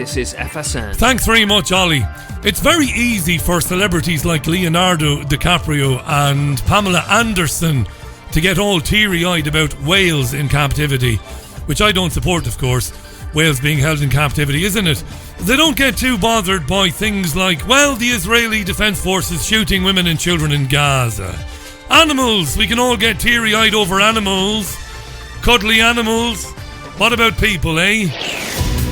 This is FSN. Thanks very much, Ollie. It's very easy for celebrities like Leonardo DiCaprio and Pamela Anderson to get all teary-eyed about whales in captivity, which I don't support, of course. Whales being held in captivity, isn't it? They don't get too bothered by things like, well, the Israeli Defense Forces shooting women and children in Gaza. Animals, we can all get teary-eyed over animals. Cuddly animals. What about people, eh?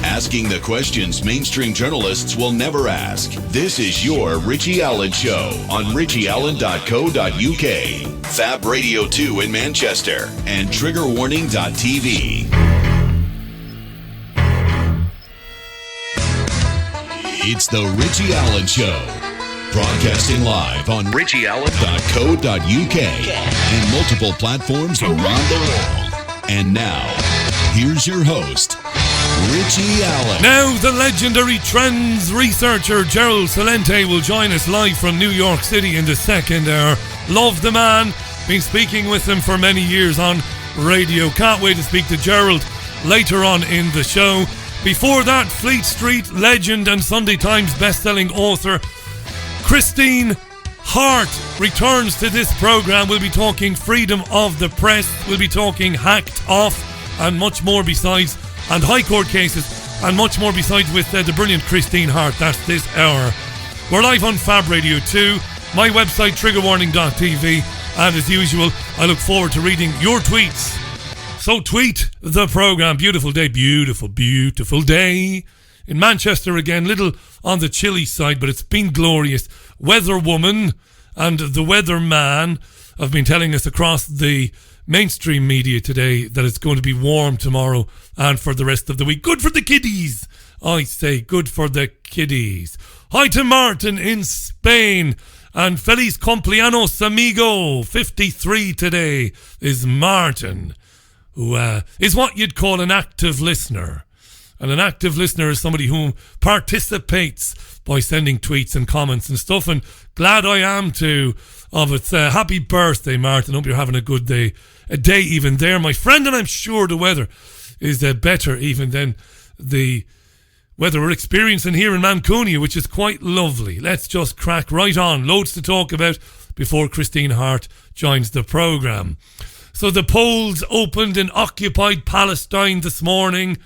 Asking the questions mainstream journalists will never ask. This is your Richie Allen Show on richieallen.co.uk, Fab Radio 2 in Manchester, and triggerwarning.tv. It's the Richie Allen Show, broadcasting live on richieallen.co.uk and multiple platforms around the world. And now, here's your host, Richie Allen. Now, the legendary trends researcher Gerald Celente will join us live from New York City in the second hour. Love the man. Been speaking with him for many years on radio. Can't wait to speak to Gerald later on in the show. Before that, Fleet Street legend and Sunday Times best-selling author Christine Hart returns to this program. We'll be talking freedom of the press. We'll be talking hacked off and much more besides, and high court cases and much more besides with the brilliant Christine Hart. That's this hour. We're live on Fab Radio 2, my website triggerwarning.tv, and as usual, I look forward to reading your tweets. So tweet the program. Beautiful day, beautiful day in Manchester again. Little on the chilly side, but it's been glorious. Weather woman and the weather man have been telling us across the mainstream media today that it's going to be warm tomorrow and for the rest of the week. Good for the kiddies, I say. Good for the kiddies. Hi to Martin in Spain. And Feliz cumpleaños, amigo. 53 today is Martin, who is what you'd call an active listener. And an active listener is somebody who participates by sending tweets and comments and stuff. And glad I am to of it. Happy birthday, Martin. Hope you're having a good day. A day even there, my friend. And I'm sure the weather is better even than the weather we're experiencing here in Mancunia, which is quite lovely. Let's just crack right on. Loads to talk about before Christine Hart joins the programme. So the polls opened in occupied Palestine this morning.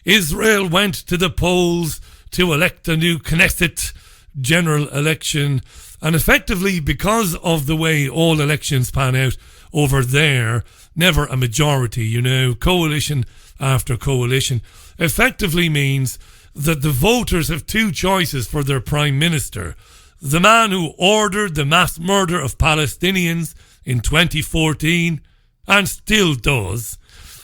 Israel went to the polls to elect a new Knesset general election. And effectively, because of the way all elections pan out over there, never a majority, you know, coalition after coalition, effectively means that the voters have two choices for their prime minister. The man who ordered the mass murder of Palestinians in 2014 and still does,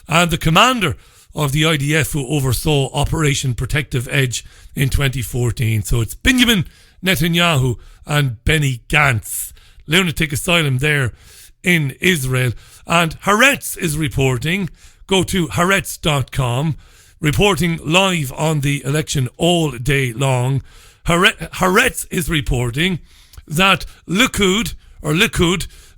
and the commander of the IDF who oversaw Operation Protective Edge in 2014. So it's Benjamin Netanyahu and Benny Gantz, lunatic asylum there in Israel. And Haaretz is reporting, go to haaretz.com, reporting live on the election all day long. Haaretz is reporting that Likud,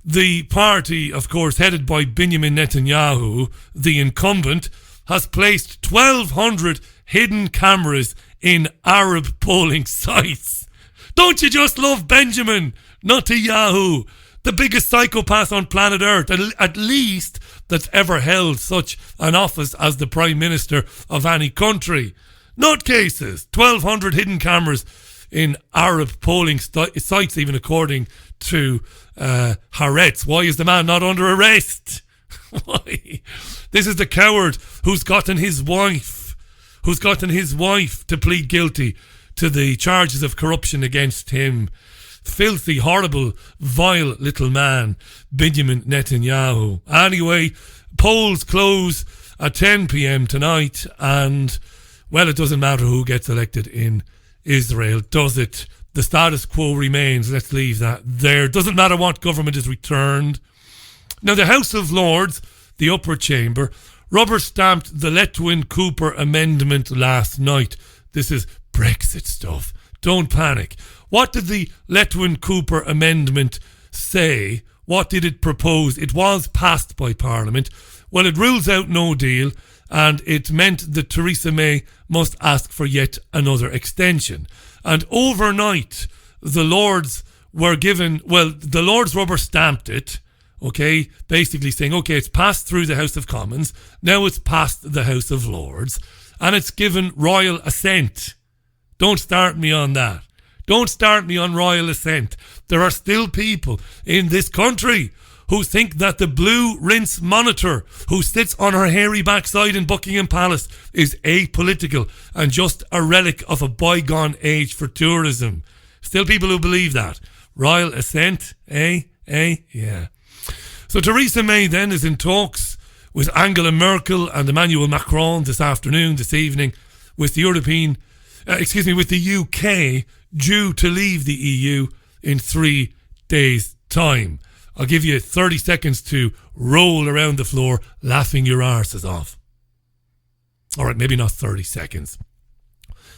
the party, of course, headed by Benjamin Netanyahu, the incumbent, has placed 1,200 hidden cameras in Arab polling sites. Don't you just love Benjamin Netanyahu, the biggest psychopath on planet Earth, at least that's ever held such an office as the Prime Minister of any country? Nutcases. 1,200 hidden cameras in Arab polling sites, even according to Haaretz. Why is the man not under arrest? Why? This is the coward who's gotten his wife to plead guilty to the charges of corruption against him. Filthy, horrible, vile little man, Benjamin Netanyahu. Anyway, polls close at 10 p.m. tonight, and, well, it doesn't matter who gets elected in Israel, does it? The status quo remains. Let's leave that there. Doesn't matter what government is returned. Now, the House of Lords, the upper chamber, rubber-stamped the Letwin-Cooper amendment last night. This is Brexit stuff. Don't panic. What did the Letwin-Cooper amendment say? What did it propose? It was passed by Parliament. Well, it rules out no deal and it meant that Theresa May must ask for yet another extension. And overnight, the Lords were given, the Lords rubber stamped it, okay, basically saying, okay, it's passed through the House of Commons, now it's passed the House of Lords, and it's given royal assent. Don't start me on that. Don't start me on royal assent. There are still people in this country who think that the blue rinse monitor who sits on her hairy backside in Buckingham Palace is apolitical and just a relic of a bygone age for tourism. Still people who believe that. Royal assent, yeah. So Theresa May then is in talks with Angela Merkel and Emmanuel Macron this evening, with the with the UK due to leave the EU in 3 days' time. I'll give you 30 seconds to roll around the floor laughing your arses off. All right, maybe not 30 seconds.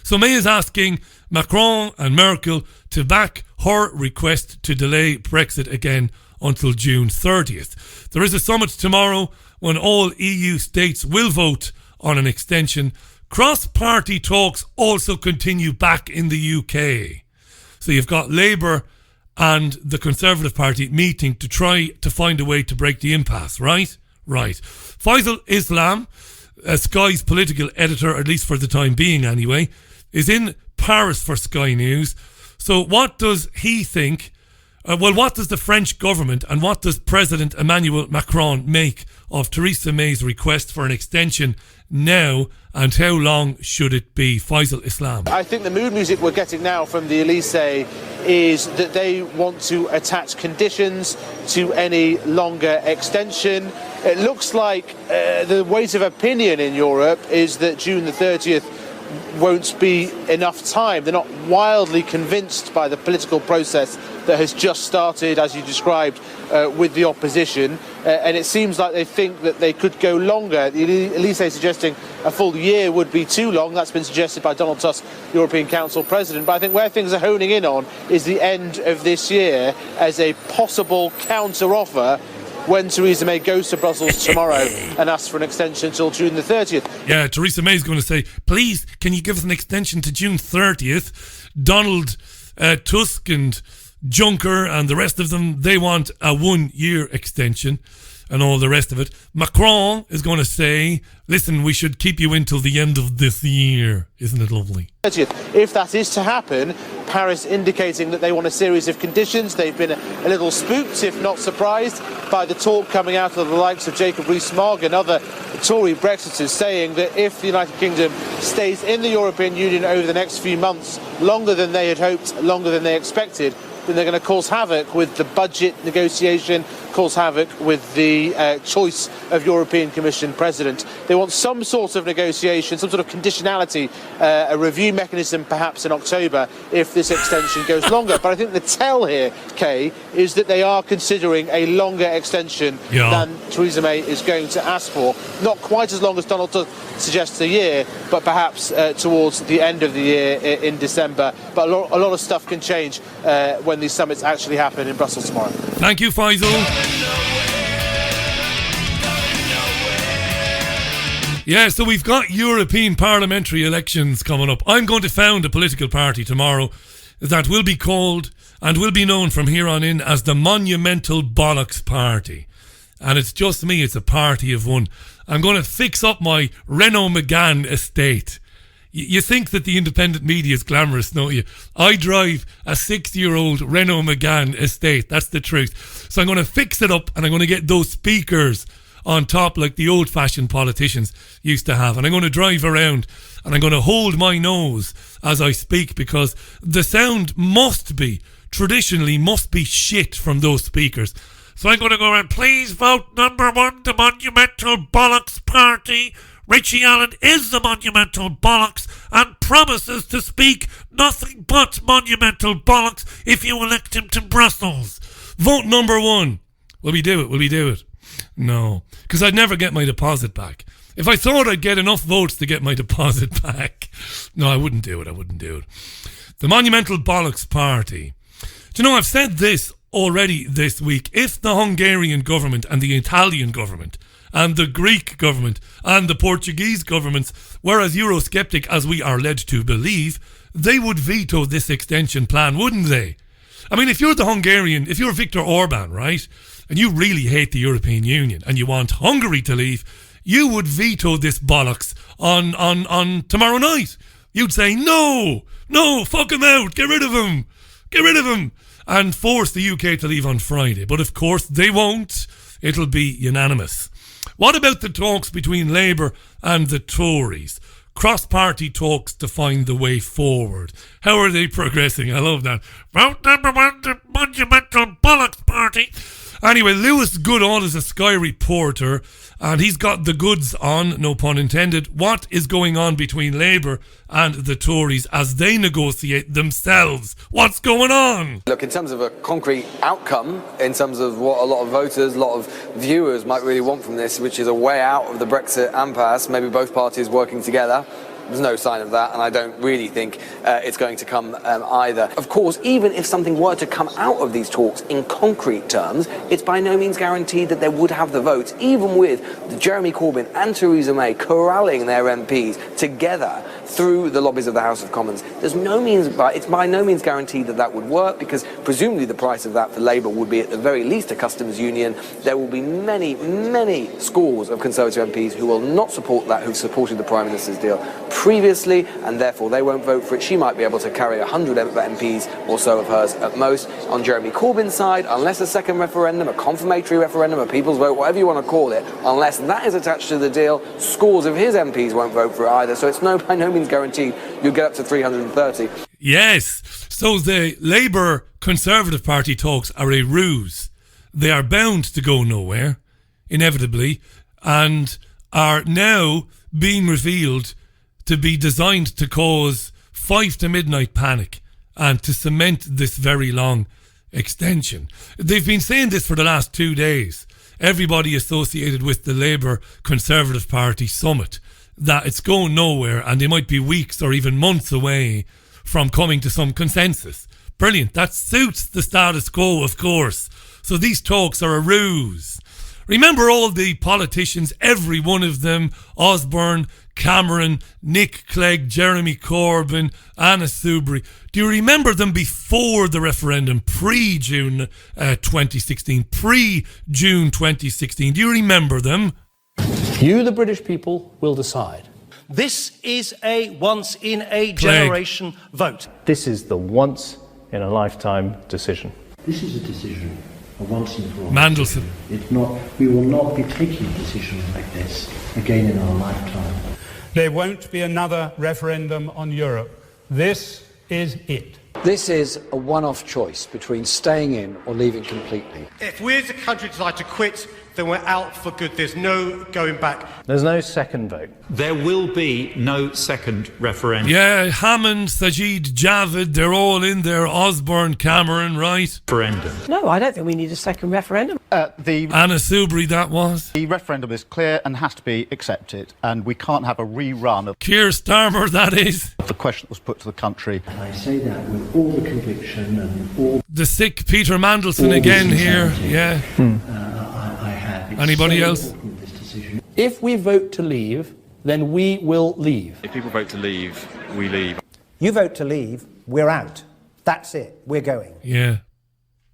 So May is asking Macron and Merkel to back her request to delay Brexit again until June 30th. There is a summit tomorrow when all EU states will vote on an extension. Cross-party talks also continue back in the UK. So you've got Labour and the Conservative Party meeting to try to find a way to break the impasse, right? Right. Faisal Islam, Sky's political editor, at least for the time being anyway, is in Paris for Sky News. So what does he think? What does the French government and what does President Emmanuel Macron make of Theresa May's request for an extension now, and how long should it be? Faisal Islam. I think the mood music we're getting now from the Elysee is that they want to attach conditions to any longer extension. It looks like the weight of opinion in Europe is that June the 30th won't be enough time. They're not wildly convinced by the political process that has just started, as you described, with the opposition. And it seems like they think that they could go longer. The Elysee suggesting a full year would be too long. That's been suggested by Donald Tusk, European Council President. But I think where things are honing in on is the end of this year as a possible counter-offer when Theresa May goes to Brussels tomorrow and asks for an extension until June the 30th. Yeah, Theresa May is going to say, please, can you give us an extension to June 30th? Donald Tusk and Juncker and the rest of them, they want a 1 year extension and all the rest of it. Macron is going to say, listen, we should keep you until the end of this year. Isn't it lovely? If that is to happen, Paris indicating that they want a series of conditions. They've been a little spooked, if not surprised, by the talk coming out of the likes of Jacob Rees-Mogg and other Tory Brexiters saying that if the United Kingdom stays in the European Union over the next few months, longer than they had hoped, longer than they expected, then they're going to cause havoc with the budget negotiation, cause havoc with the choice of European Commission President. They want some sort of negotiation, some sort of conditionality, a review mechanism perhaps in October if this extension goes longer. But I think the tell here, Kay, is that they are considering a longer extension than Theresa May is going to ask for. Not quite as long as Donald Tusk suggests a year, but perhaps towards the end of the year in December. But a lot of stuff can change when these summits actually happen in Brussels tomorrow. Thank you, Faisal. Yeah, so we've got European parliamentary elections coming up. I'm going to found a political party tomorrow that will be called and will be known from here on in as the Monumental Bollocks Party. And it's just me, it's a party of one. I'm going to fix up my Renault Megane estate. You think that the independent media is glamorous, don't you? I drive a 6-year-old Renault Megane estate. That's the truth. So I'm going to fix it up and I'm going to get those speakers on top like the old-fashioned politicians used to have. And I'm going to drive around and I'm going to hold my nose as I speak because the sound traditionally must be shit from those speakers. So I'm going to go around, please vote number 1, the Monumental Bollocks Party. Richie Allen is the monumental bollocks and promises to speak nothing but monumental bollocks if you elect him to Brussels. Vote number 1. Will we do it? No, because I'd never get my deposit back. If I thought I'd get enough votes to get my deposit back, no, I wouldn't do it. The Monumental Bollocks Party. Do you know, I've said this already this week. If the Hungarian government and the Italian government and the Greek government and the Portuguese governments, whereas Eurosceptic, as we are led to believe, they would veto this extension plan, wouldn't they? I mean, if you're the Hungarian, if you're Viktor Orban, right, and you really hate the European Union and you want Hungary to leave, you would veto this bollocks on tomorrow night. You'd say, no, fuck him out, get rid of him, and force the UK to leave on Friday. But of course they won't. It'll be unanimous. What about the talks between Labour and the Tories? Cross-party talks to find the way forward. How are they progressing? I love that. Vote number one, the monumental bollocks party. Anyway, Lewis Goodall is a Sky reporter, and he's got the goods on, no pun intended, what is going on between Labour and the Tories as they negotiate themselves. What's going on? Look, in terms of a concrete outcome, in terms of what a lot of voters, a lot of viewers might really want from this, which is a way out of the Brexit impasse, maybe both parties working together, there's no sign of that, and I don't really think it's going to come either. Of course, even if something were to come out of these talks in concrete terms, it's by no means guaranteed that they would have the votes, even with Jeremy Corbyn and Theresa May corralling their MPs together through the lobbies of the House of Commons. It's by no means guaranteed that that would work, because presumably the price of that for Labour would be at the very least a customs union. There will be many, many scores of Conservative MPs who will not support that, who've supported the Prime Minister's deal previously, and therefore they won't vote for it. She might be able to carry 100 MPs or so of hers at most. On Jeremy Corbyn's side, unless a second referendum, a confirmatory referendum, a people's vote, whatever you want to call it, unless that is attached to the deal, scores of his MPs won't vote for it either. So it's by no means guaranteed you'll get up to 330. Yes, so the Labour Conservative Party talks are a ruse. They are bound to go nowhere, inevitably, and are now being revealed to be designed to cause 5 to midnight panic and to cement this very long extension. They've been saying this for the last 2 days. Everybody associated with the Labour Conservative Party summit, that it's going nowhere and they might be weeks or even months away from coming to some consensus. Brilliant. That suits the status quo, of course. So these talks are a ruse. Remember all the politicians, every one of them, Osborne, Cameron, Nick Clegg, Jeremy Corbyn, Anna Soubry. Do you remember them before the referendum, pre-June 2016, pre-June 2016? Do you remember them? You, the British people, will decide. This is a once-in-a-generation vote. This is the once-in-a-lifetime decision. This is a decision, a once-in-a-lifetime. Mandelson. It's not. We will not be taking a decision like this again in our lifetime. There won't be another referendum on Europe. This is it. This is a one-off choice between staying in or leaving completely. If we as a country decide to quit, then we're out for good. There's no going back. There's no second vote. There will be no second referendum. Yeah, Hammond, Sajid, Javid, they're all in there. Osborne, Cameron, right? Referendum. No, I don't think we need a second referendum. Anna Soubry, that was. The referendum is clear and has to be accepted, and we can't have a rerun of Keir Starmer, that is. the question that was put to the country. And I say that with all the conviction and all The sick Peter Mandelson again here. Yeah. I have. It's Anybody so else? important, this decision. If we vote to leave, then we will leave. If people vote to leave, we leave. You vote to leave, we're out. That's it. We're going. Yeah,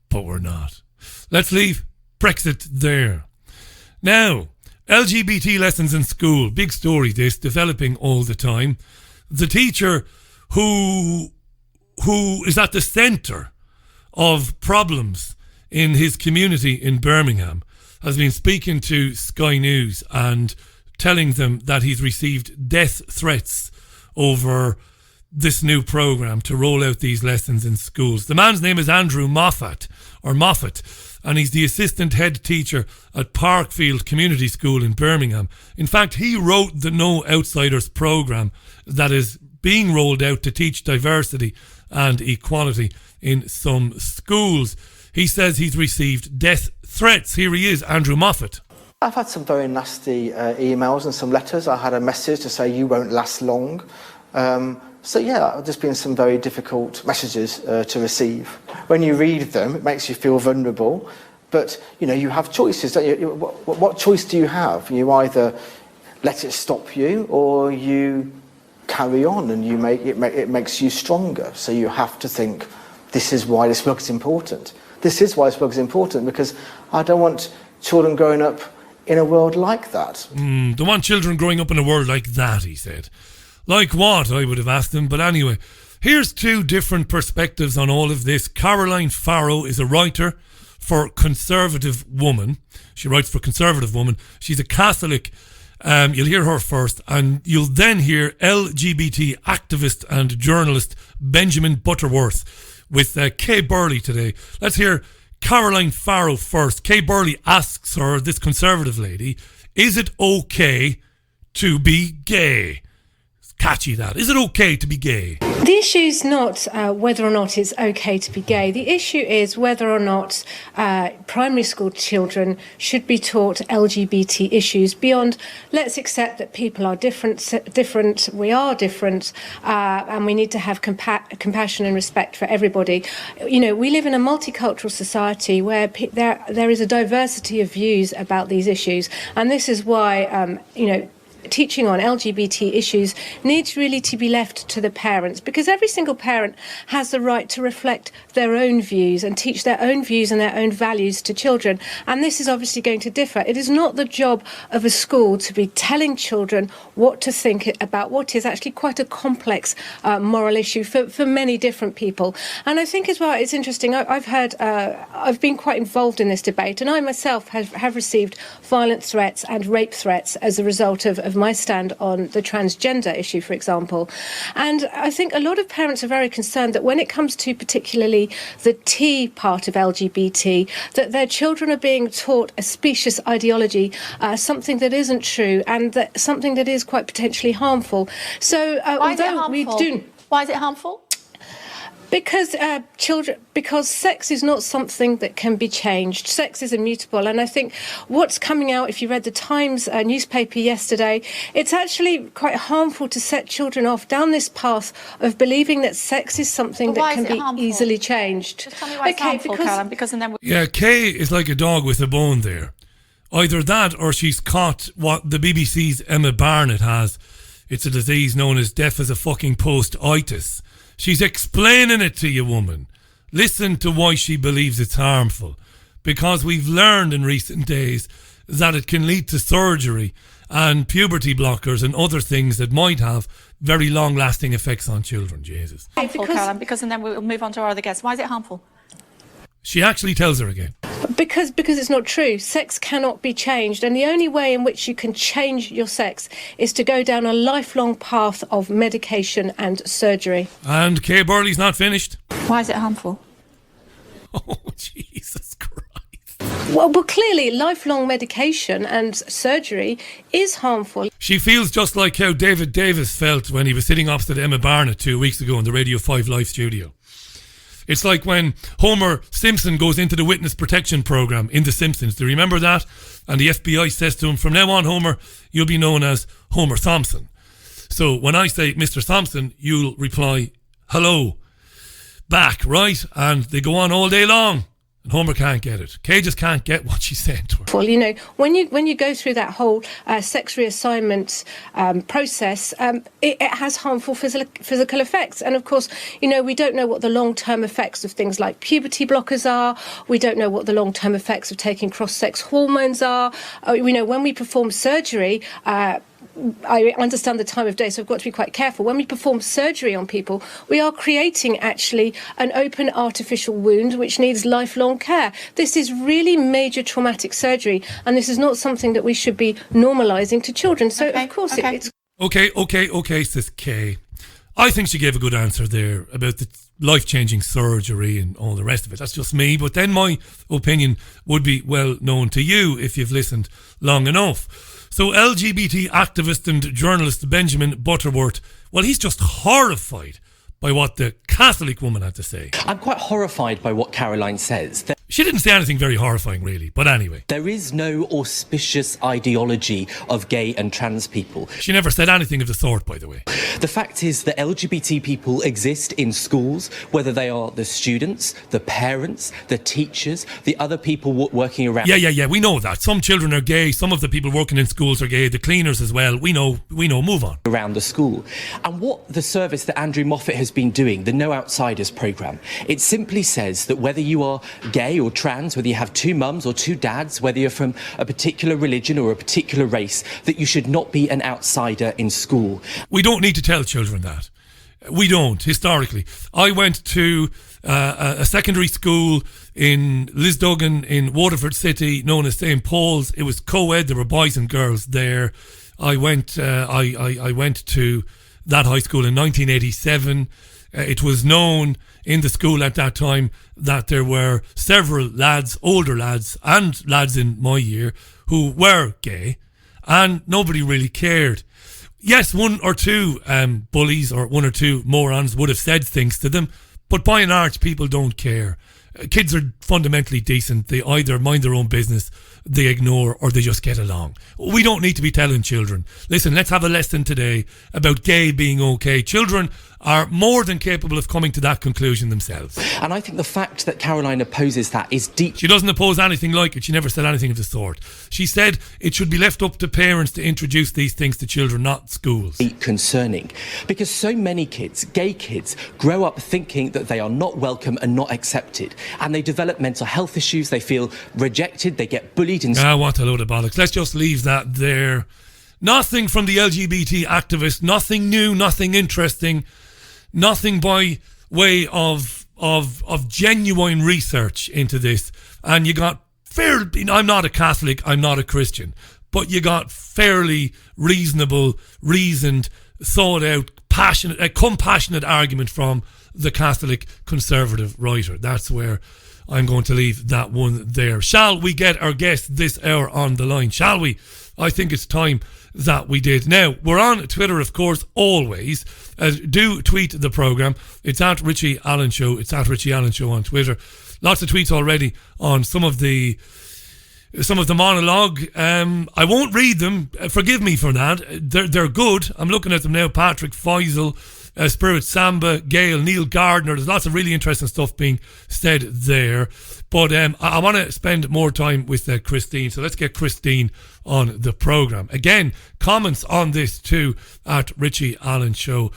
but we're not. Let's leave Brexit there. Now, LGBT lessons in school. Big story this, developing all the time. The teacher who is at the centre of problems in his community in Birmingham has been speaking to Sky News and telling them that he's received death threats over this new programme to roll out these lessons in schools. The man's name is Andrew Moffat, and he's the assistant head teacher at Parkfield Community School in Birmingham. In fact, he wrote the No Outsiders programme that is being rolled out to teach diversity and equality in some schools. He says he's received death threats. Here he is, Andrew Moffat. I've had some very nasty emails and some letters. I had a message to say you won't last long. So yeah, there's been some very difficult messages to receive. When you read them, it makes you feel vulnerable. But, you have choices, don't you? What choice do you have? You either let it stop you, or you carry on and it makes you stronger. So you have to think, this is why this book is important. This is why this book is important, because I don't want children growing up in a world like that. Don't want children growing up in a world like that, he said. Like what, I would have asked him. But anyway, here's two different perspectives on all of this. Caroline Farrow is a writer for Conservative Woman. She writes for Conservative Woman. She's a Catholic. You'll hear her first, and you'll then hear LGBT activist and journalist Benjamin Butterworth with Kay Burley today. Let's hear Caroline Farrow first. Kay Burley asks her, this Conservative lady, is it okay to be gay? It's catchy, that. Is it okay to be gay? The issue is not whether or not it's okay to be gay. The issue is whether or not primary school children should be taught LGBT issues beyond, let's accept that people are different, we are different, and we need to have compassion and respect for everybody. We live in a multicultural society where there is a diversity of views about these issues, and this is why, teaching on LGBT issues needs really to be left to the parents, because every single parent has the right to reflect their own views and teach their own views and their own values to children. And this is obviously going to differ. It is not the job of a school to be telling children what to think about what is actually quite a complex moral issue for many different people. And I think as well, it's interesting, I've been quite involved in this debate, and I myself have received violent threats and rape threats as a result of my stand on the transgender issue, for example. And I think a lot of parents are very concerned that when it comes to particularly the T part of LGBT, that their children are being taught a specious ideology, something that isn't true, and something that is quite potentially harmful. So Why is it harmful? Why is it harmful? Because sex is not something that can be changed. Sex is immutable. And I think what's coming out, if you read the Times newspaper yesterday, it's actually quite harmful to set children off down this path of believing that sex is something that can be easily changed. Just tell me why it's harmful, Caroline, because then Yeah, Kay is like a dog with a bone there. Either that, or she's caught what the BBC's Emma Barnett has. It's a disease known as deaf as a fucking post-itis. She's explaining it to you, woman. Listen to why she believes it's harmful. Because we've learned in recent days that it can lead to surgery and puberty blockers and other things that might have very long-lasting effects on children. Jesus. Harmful, Caroline, because then we'll move on to our other guests. Why is it harmful? She actually tells her again. Because it's not true. Sex cannot be changed, and the only way in which you can change your sex is to go down a lifelong path of medication and surgery. And Kay Burley's not finished. Why is it harmful? Oh, Jesus Christ. Well, clearly, lifelong medication and surgery is harmful. She feels just like how David Davis felt when he was sitting opposite Emma Barnett 2 weeks ago in the Radio 5 Live studio. It's like when Homer Simpson goes into the witness protection program in The Simpsons. Do you remember that? And the FBI says to him, from now on, Homer, you'll be known as Homer Thompson. So when I say Mr. Thompson, you'll reply, hello, back, right? And they go on all day long. And Homer can't get it. Kay just can't get what she's saying to her. Well, when you go through that whole sex reassignment process, it has harmful physical effects. And of course, we don't know what the long-term effects of things like puberty blockers are. We don't know what the long-term effects of taking cross-sex hormones are. When we perform surgery, I understand the time of day, so I've got to be quite careful. When we perform surgery on people, we are creating actually an open artificial wound which needs lifelong care. This is really major traumatic surgery, and this is not something that we should be normalising to children. So, of course, it's... Okay, says Kay. I think she gave a good answer there about the life-changing surgery and all the rest of it. That's just me, but then my opinion would be well known to you if you've listened long enough. So LGBT activist and journalist Benjamin Butterworth, well, he's just horrified by what the Catholic woman had to say. I'm quite horrified by what Caroline says. She didn't say anything very horrifying, really, but anyway. There is no auspicious ideology of gay and trans people. She never said anything of the sort, by the way. The fact is that LGBT people exist in schools, whether they are the students, the parents, the teachers, the other people working around. Yeah, we know that. Some children are gay, some of the people working in schools are gay, the cleaners as well. We know, move on. Around the school. And what the service that Andrew Moffat has been doing, the No Outsiders programme, it simply says that whether you are gay or trans, whether you have two mums or two dads, whether you're from a particular religion or a particular race, that you should not be an outsider in school. We don't need to tell children that. We don't, historically. I went to a secondary school in Lisduggan in Waterford City, known as St. Paul's. It was co-ed, there were boys and girls there. I went to that high school in 1987. It was known in the school at that time that there were several lads, older lads, and lads in my year who were gay, and nobody really cared. Yes, one or two bullies or one or two morons would have said things to them, but by and large, people don't care. Kids are fundamentally decent. They either mind their own business, they ignore, or they just get along. We don't need to be telling children, listen, let's have a lesson today about gay being okay. Children are more than capable of coming to that conclusion themselves. And I think the fact that Caroline opposes that is deep. She doesn't oppose anything like it. She never said anything of the sort. She said it should be left up to parents to introduce these things to children, not schools. Concerning. Because so many kids, gay kids, grow up thinking that they are not welcome and not accepted. And they develop mental health issues, they feel rejected, they get bullied. What a load of bollocks. Let's just leave that there. Nothing from the LGBT activists, nothing new, nothing interesting. Nothing by way of genuine research into this. And you got I'm not a Catholic, I'm not a Christian, but you got fairly reasonable, reasoned, thought out, passionate, a compassionate argument from the Catholic conservative writer. That's where I'm going to leave that one there. Shall we get our guest this hour on the line? Shall we? I think it's time that we did. Now, we're on Twitter, of course, always. Do tweet the programme. It's at Richie Allen Show. It's at Richie Allen Show on Twitter. Lots of tweets already on some of the monologue. I won't read them. Forgive me for that. They're good. I'm looking at them now. Patrick Faisal, Spirit Samba, Gail, Neil Gardner. There's lots of really interesting stuff being said there. But I want to spend more time with Christine. So let's get Christine on the programme. Again, comments on this too at Richie Allen Show.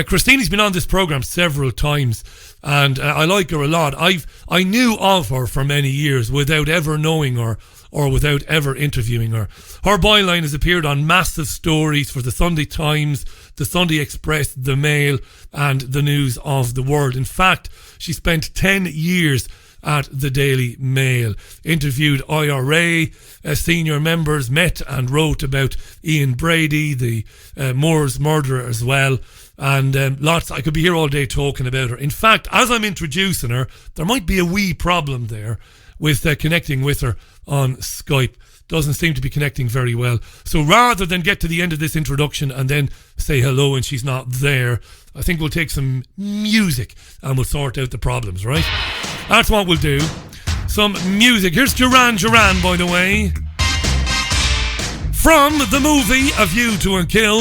Christine has been on this programme several times, and I like her a lot. I knew of her for many years without ever knowing her or without ever interviewing her. Her byline has appeared on massive stories for the Sunday Times, the Sunday Express, the Mail, and the News of the World. In fact, she spent 10 years at the Daily Mail, interviewed IRA senior members, met and wrote about Ian Brady, the Moors murderer as well, and lots. I could be here all day talking about her. In fact, as I'm introducing her, there might be a wee problem there with connecting with her on Skype. Doesn't seem to be connecting very well. So rather than get to the end of this introduction and then say hello and she's not there, I think we'll take some music and we'll sort out the problems, right? That's what we'll do. Some music. Here's Duran Duran, by the way. From the movie A View to a Kill,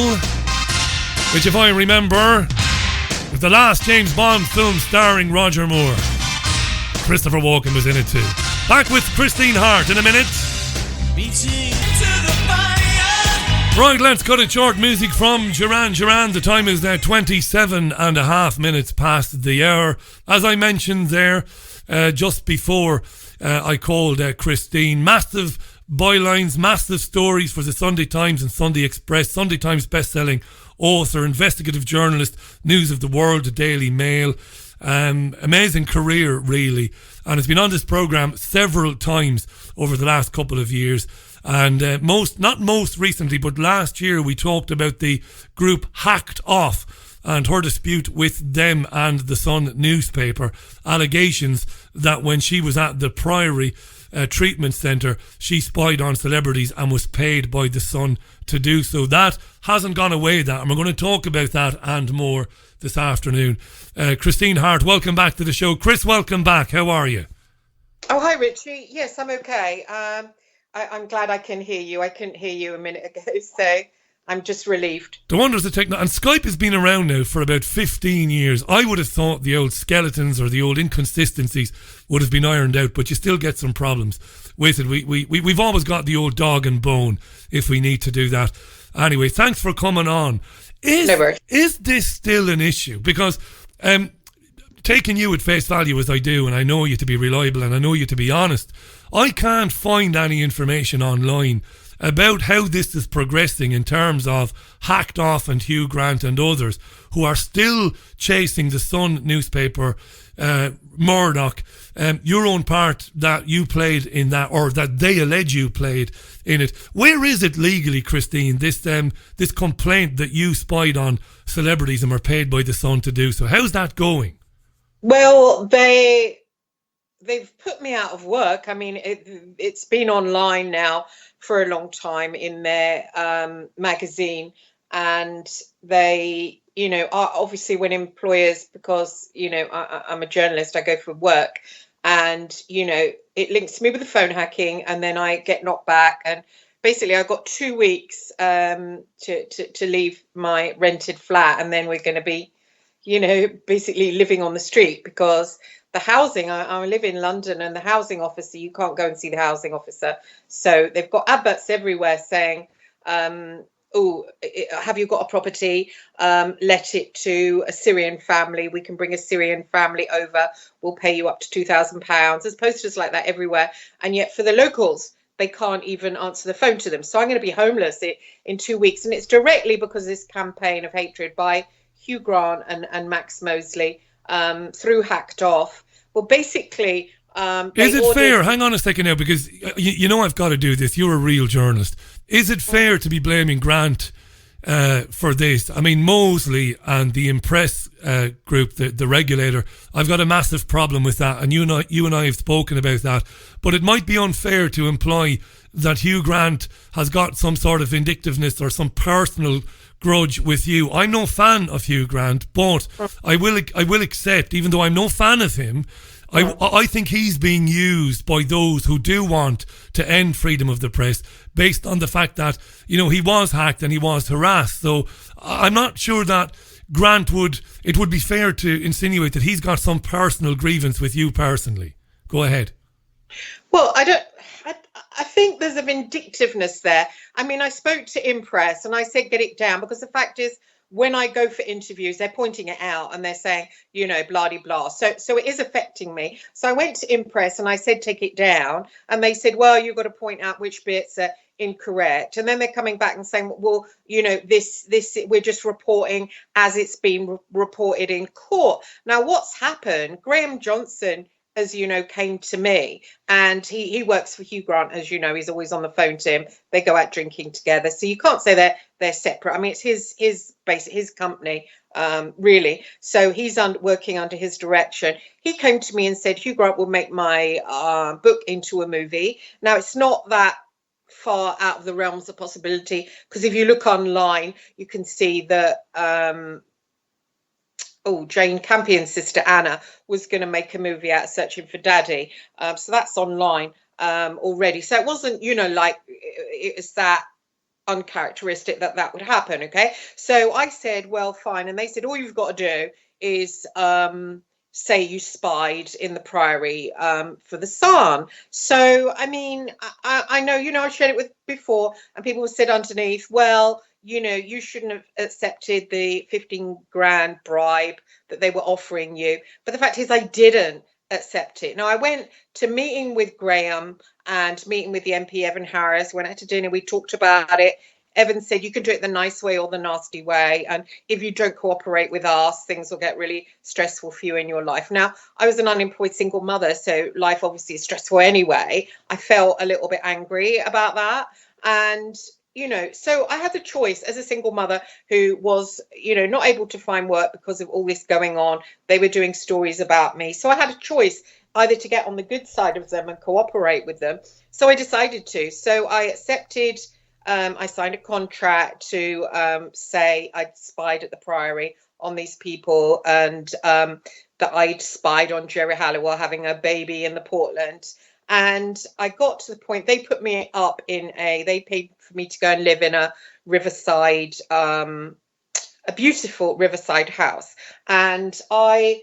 which, if I remember, was the last James Bond film starring Roger Moore. Christopher Walken was in it too. Back with Christine Hart in a minute. Right, let's cut it short. Music from Duran Duran. The time is now 27 and a half minutes past the hour. As I mentioned there, just before I called Christine, massive bylines, massive stories for the Sunday Times and Sunday Express. Sunday Times best-selling author, investigative journalist, News of the World, the Daily Mail. Amazing career, really, and has been on this programme several times over the last couple of years. And not most recently, but last year we talked about the group Hacked Off and her dispute with them and the Sun newspaper. Allegations that when she was at the Priory treatment centre, she spied on celebrities and was paid by the Sun to do so. That hasn't gone away, that, and we're going to talk about that and more this afternoon. Christine Hart, welcome back to the show. Chris, welcome back. How are you? Oh, hi, Richie. Yes, I'm okay. I'm glad I can hear you. I couldn't hear you a minute ago, so I'm just relieved. The wonders of technology. And Skype has been around now for about 15 years. I would have thought the old skeletons or the old inconsistencies would have been ironed out, but you still get some problems with it. We've always got the old dog and bone if we need to do that. Anyway, thanks for coming on. Is this still an issue? Because taking you at face value as I do, and I know you to be reliable and I know you to be honest, I can't find any information online about how this is progressing in terms of Hacked Off and Hugh Grant and others who are still chasing the Sun newspaper, Murdoch, your own part that you played in that, or that they allege you played in it. Where is it legally, Christine, this complaint that you spied on celebrities and were paid by the Sun to do so? How's that going? Well, they've put me out of work. I mean, it's been online now for a long time in their magazine, and they, are obviously when employers, because I'm a journalist, I go for work, and it links me with the phone hacking, and then I get knocked back, and basically I got 2 weeks to leave my rented flat, and then we're going to be basically living on the street, because the housing, I live in London, and the housing officer, you can't go and see the housing officer. So they've got adverts everywhere saying, oh, have you got a property? Let it to a Syrian family. We can bring a Syrian family over. We'll pay you up to £2,000. There's posters like that everywhere. And yet for the locals, they can't even answer the phone to them. So I'm going to be homeless in 2 weeks. And it's directly because of this campaign of hatred by Hugh Grant and Max Mosley through Hacked Off. Well, basically... is it fair? Hang on a second now, because I've got to do this. You're a real journalist. Is it fair to be blaming Grant for this? I mean, Mosley and the Impress group, the regulator, I've got a massive problem with that, and you and I have spoken about that. But it might be unfair to imply that Hugh Grant has got some sort of vindictiveness or some personal grudge with you. I'm no fan of Hugh Grant, but I will accept, even though I'm no fan of him, I think he's being used by those who do want to end freedom of the press based on the fact that, he was hacked and he was harassed. So I'm not sure that Grant it would be fair to insinuate that he's got some personal grievance with you personally. Go ahead. Well, I think there's a vindictiveness there. I mean, I spoke to Impress and I said, get it down, because the fact is, when I go for interviews, they're pointing it out and they're saying, blah-de-blah. So it is affecting me. So I went to Impress and I said, take it down. And they said, well, you've got to point out which bits are incorrect. And then they're coming back and saying, well, this we're just reporting as it's been reported in court. Now, what's happened? Graham Johnson, as you know, came to me, and he works for Hugh Grant, as you know. He's always on the phone to him. They go out drinking together, so you can't say they're separate. I mean, it's his company, really. So he's working under his direction. He came to me and said, Hugh Grant will make my book into a movie. Now, it's not that far out of the realms of possibility, because if you look online, you can see that Jane Campion's sister Anna was going to make a movie out of Searching for Daddy. So that's online already. So it wasn't, it was that uncharacteristic that would happen. Okay. So I said, well, fine. And they said, all you've got to do is say you spied in the Priory for the Sun. So, I mean, I know, I shared it with before, and people said underneath, well, you shouldn't have accepted the 15 grand bribe that they were offering you. But the fact is, I didn't accept it. Now, I went to meeting with Graham and meeting with the MP, Evan Harris. Went out to dinner. We talked about it. Evan said, you can do it the nice way or the nasty way. And if you don't cooperate with us, things will get really stressful for you in your life. Now, I was an unemployed single mother, so life obviously is stressful anyway. I felt a little bit angry about that. And so I had the choice as a single mother who was, not able to find work because of all this going on. They were doing stories about me. So I had a choice either to get on the good side of them and cooperate with them. So I decided to. So I accepted, I signed a contract to say I'd spied at the Priory on these people, and that I'd spied on Jerry Halliwell having a baby in the Portland. And I got to the point, they put me up they paid for me to go and live in a riverside, a beautiful riverside house. And I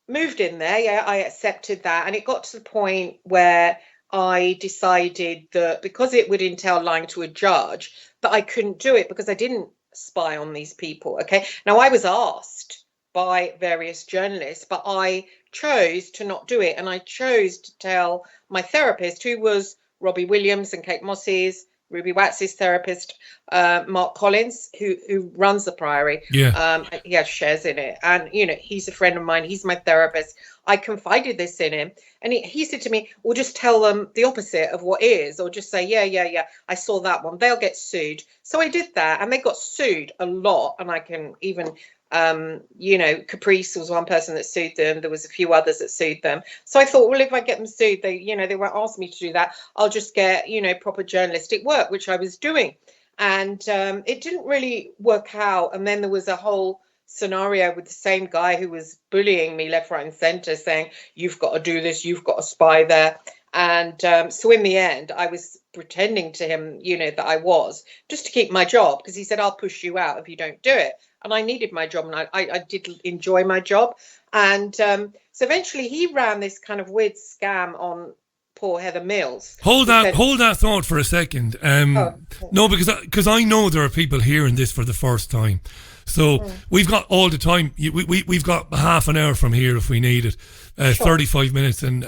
moved in there. Yeah, I accepted that. And it got to the point where I decided that because it would entail lying to a judge, that I couldn't do it because I didn't spy on these people. Okay. Now, I was asked by various journalists, but I chose to not do it. And I chose to tell my therapist, who was Robbie Williams and Kate Moss's, Ruby Wax's therapist, Mark Collins, who runs the Priory. Yeah. He has shares in it. And, he's a friend of mine. He's my therapist. I confided this in him. And he said to me, well, just tell them the opposite of what is, or just say, yeah, I saw that one. They'll get sued. So I did that, and they got sued a lot. And I can even, Caprice was one person that sued them. There was a few others that sued them. So I thought, well, if I get them sued, they won't ask me to do that. I'll just get, proper journalistic work, which I was doing. And it didn't really work out. And then there was a whole scenario with the same guy who was bullying me left, right and centre, saying, you've got to do this, you've got to spy there. And so in the end, I was pretending to him, that I was, just to keep my job, because he said, I'll push you out if you don't do it. And I needed my job, and I did enjoy my job. And so eventually he ran this kind of weird scam on poor Heather Mills. Hold that thought for a second. No, because I know there are people hearing this for the first time. So we've got all the time. We've got half an hour from here if we need it, 35 minutes. And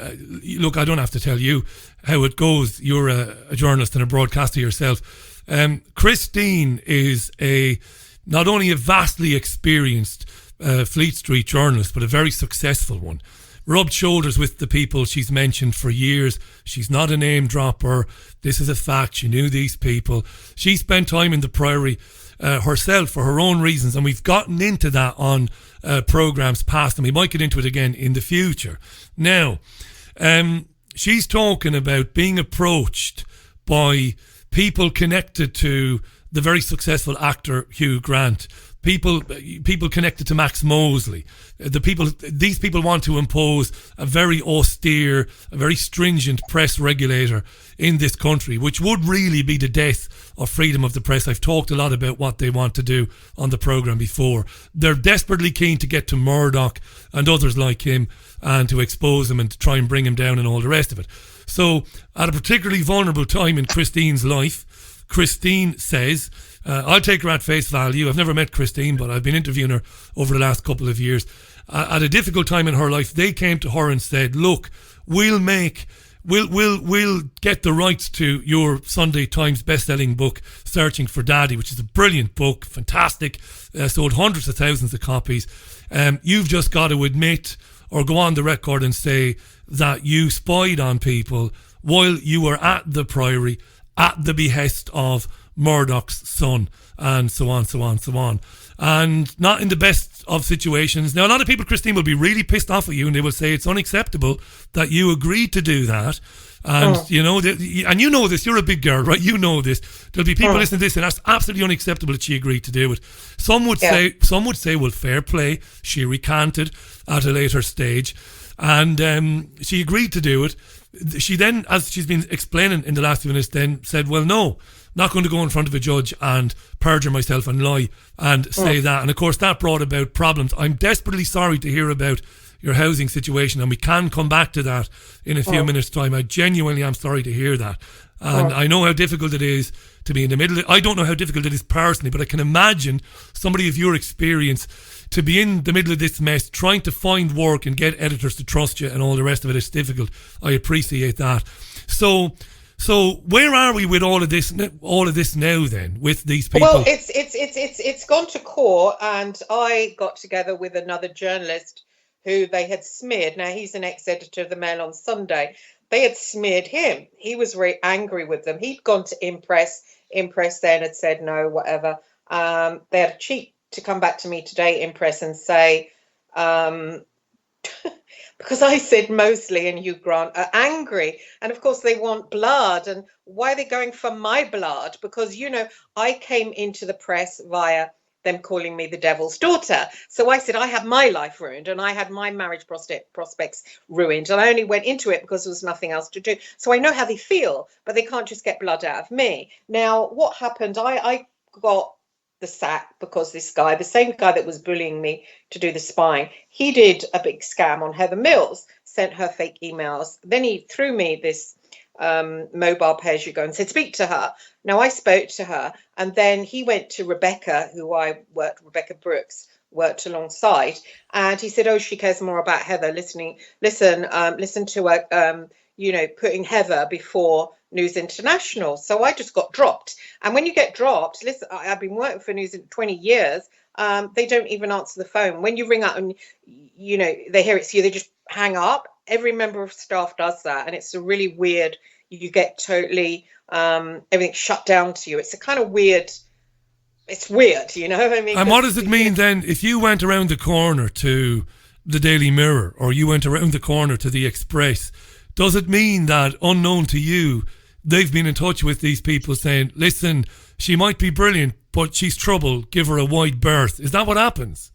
look, I don't have to tell you how it goes. You're a journalist and a broadcaster yourself. Christine is not only a vastly experienced Fleet Street journalist, but a very successful one. Rubbed shoulders with the people she's mentioned for years. She's not a name dropper. This is a fact. She knew these people. She spent time in the Priory herself for her own reasons, and we've gotten into that on programmes past, and we might get into it again in the future. Now, she's talking about being approached by people connected to the very successful actor Hugh Grant, people connected to Max Mosley. These people want to impose a very austere, a very stringent press regulator in this country, which would really be the death of freedom of the press. I've talked a lot about what they want to do on the programme before. They're desperately keen to get to Murdoch and others like him and to expose him and to try and bring him down and all the rest of it. So at a particularly vulnerable time in Christine's life, Christine says, I'll take her at face value. I've never met Christine, but I've been interviewing her over the last couple of years. At a difficult time in her life, they came to her and said, look, we'll get the rights to your Sunday Times best-selling book, Searching for Daddy, which is a brilliant book, fantastic, sold hundreds of thousands of copies. You've just got to admit or go on the record and say that you spied on people while you were at the Priory at the behest of Murdoch's son, and so on, so on, so on. And not in the best of situations. Now, a lot of people, Christine, will be really pissed off at you, and they will say it's unacceptable that you agreed to do that. And, and you know this, you're a big girl, right? You know this. There'll be people listening to this, and that's absolutely unacceptable that she agreed to do it. Some would say, well, fair play. She recanted at a later stage, and she agreed to do it. She then, as she's been explaining in the last few minutes, then said, well, no, not going to go in front of a judge and perjure myself and lie and say that. And of course, that brought about problems. I'm desperately sorry to hear about your housing situation, and we can come back to that in a few minutes' time. I genuinely am sorry to hear that. And I know how difficult it is to be in the middle of it. I don't know how difficult it is personally, but I can imagine somebody of your experience to be in the middle of this mess, trying to find work and get editors to trust you and all the rest of it is difficult. I appreciate that. So where are we with all of this now then, with these people? Well, it's gone to court, and I got together with another journalist who they had smeared. Now, he's an ex-editor of the Mail on Sunday. They had smeared him. He was very angry with them. He'd gone to Impress then had said no, whatever. They had a cheat to come back to me today, Impress, and say, because I said Mosley and Hugh Grant are angry, and of course they want blood, and why are they going for my blood? Because, I came into the press via them calling me the devil's daughter. So I said I had my life ruined and I had my marriage prospects ruined, and I only went into it because there was nothing else to do. So I know how they feel, but they can't just get blood out of me. Now, what happened, I got the sack because this guy, the same guy that was bullying me to do the spying, he did a big scam on Heather Mills, sent her fake emails. Then he threw me this mobile pay-as-you-go and said, speak to her. Now, I spoke to her, and then he went to Rebecca, Rebecca Brooks, worked alongside, and he said, oh, she cares more about Heather. Listen to her, putting Heather before News International. So I just got dropped. And when you get dropped, listen, I've been working for News in 20 years. They don't even answer the phone. When you ring up and, they hear it's you, they just hang up. Every member of staff does that. And it's a really weird, you get totally, everything shut down to you. It's a kind of weird, it's weird, I mean. And what does it mean then if you went around the corner to the Daily Mirror or you went around the corner to the Express? Does it mean that, unknown to you, they've been in touch with these people saying, listen, she might be brilliant, but she's trouble, give her a wide berth? Is that what happens?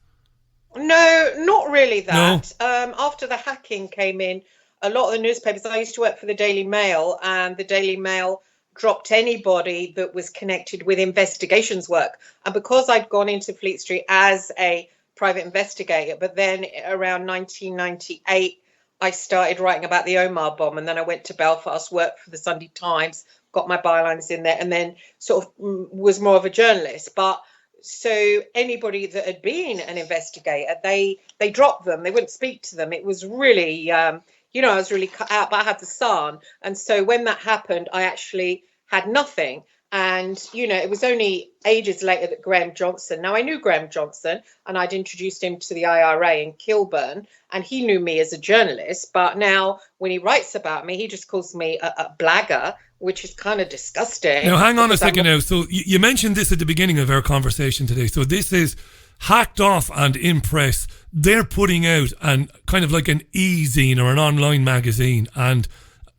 No, not really that. No. After the hacking came in, a lot of the newspapers, I used to work for the Daily Mail, and the Daily Mail dropped anybody that was connected with investigations work. And because I'd gone into Fleet Street as a private investigator, but then around 1998, I started writing about the Omar bomb, and then I went to Belfast, worked for the Sunday Times, got my bylines in there, and then sort of was more of a journalist. But so anybody that had been an investigator, they dropped them. They wouldn't speak to them. It was really, I was really cut out, but I had the Sun. And so when that happened, I actually had nothing. And, it was only ages later that Graham Johnson, now I knew Graham Johnson and I'd introduced him to the IRA in Kilburn, and he knew me as a journalist. But now when he writes about me, he just calls me a blagger, which is kind of disgusting. Now, hang on a second now. So you mentioned this at the beginning of our conversation today. So this is Hacked Off and Impress. They're putting out kind of like an e-zine or an online magazine. And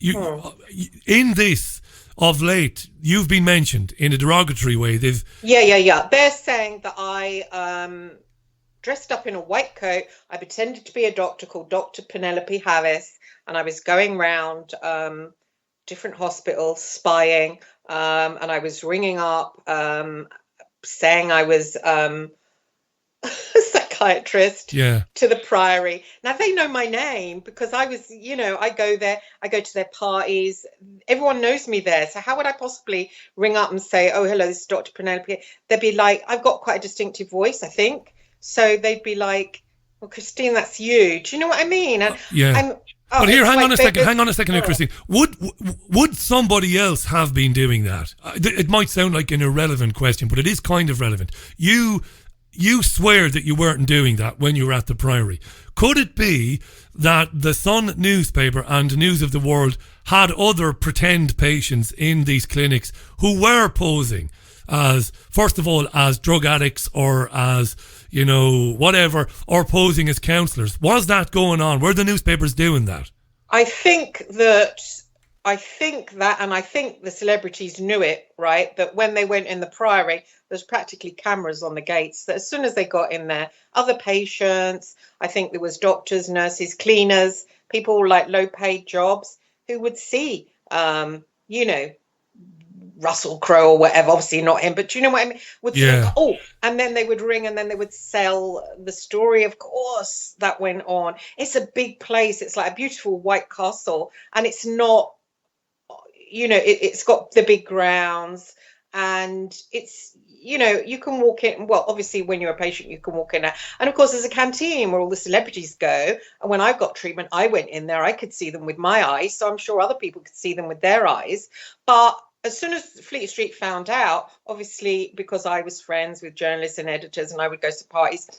in this, of late, you've been mentioned in a derogatory way. Yeah. They're saying that I dressed up in a white coat. I pretended to be a doctor called Dr. Penelope Harris, and I was going round different hospitals spying, and I was ringing up saying I was a psychiatrist to the Priory. Now they know my name because I was, I go there, I go to their parties, everyone knows me there. So how would I possibly ring up and say, oh, hello, this is Dr. Penelope? They'd be like, I've got quite a distinctive voice, I think. So they'd be like, well, Christine, that's you. Do you know what I mean? And but here, hang on a second now, Christine. Would somebody else have been doing that? It might sound like an irrelevant question, but it is kind of relevant. You swear that you weren't doing that when you were at the Priory. Could it be that the Sun newspaper and News of the World had other pretend patients in these clinics who were posing as, first of all, as drug addicts or as, whatever, or posing as counsellors? Was that going on? Were the newspapers doing that? I think that, and I think the celebrities knew it, right? That when they went in the Priory, there's practically cameras on the gates. That as soon as they got in there, other patients, I think there was doctors, nurses, cleaners, people like low-paid jobs who would see, Russell Crowe or whatever, obviously not him, but you know what I mean? Would think, and then they would ring and then they would sell the story. Of course, that went on. It's a big place. It's like a beautiful white castle, and it's not, it's got the big grounds, and it's, you can walk in. Well, obviously, when you're a patient, you can walk in there. And of course, there's a canteen where all the celebrities go. And when I got treatment, I went in there. I could see them with my eyes. So I'm sure other people could see them with their eyes. But as soon as Fleet Street found out, obviously, because I was friends with journalists and editors and I would go to parties,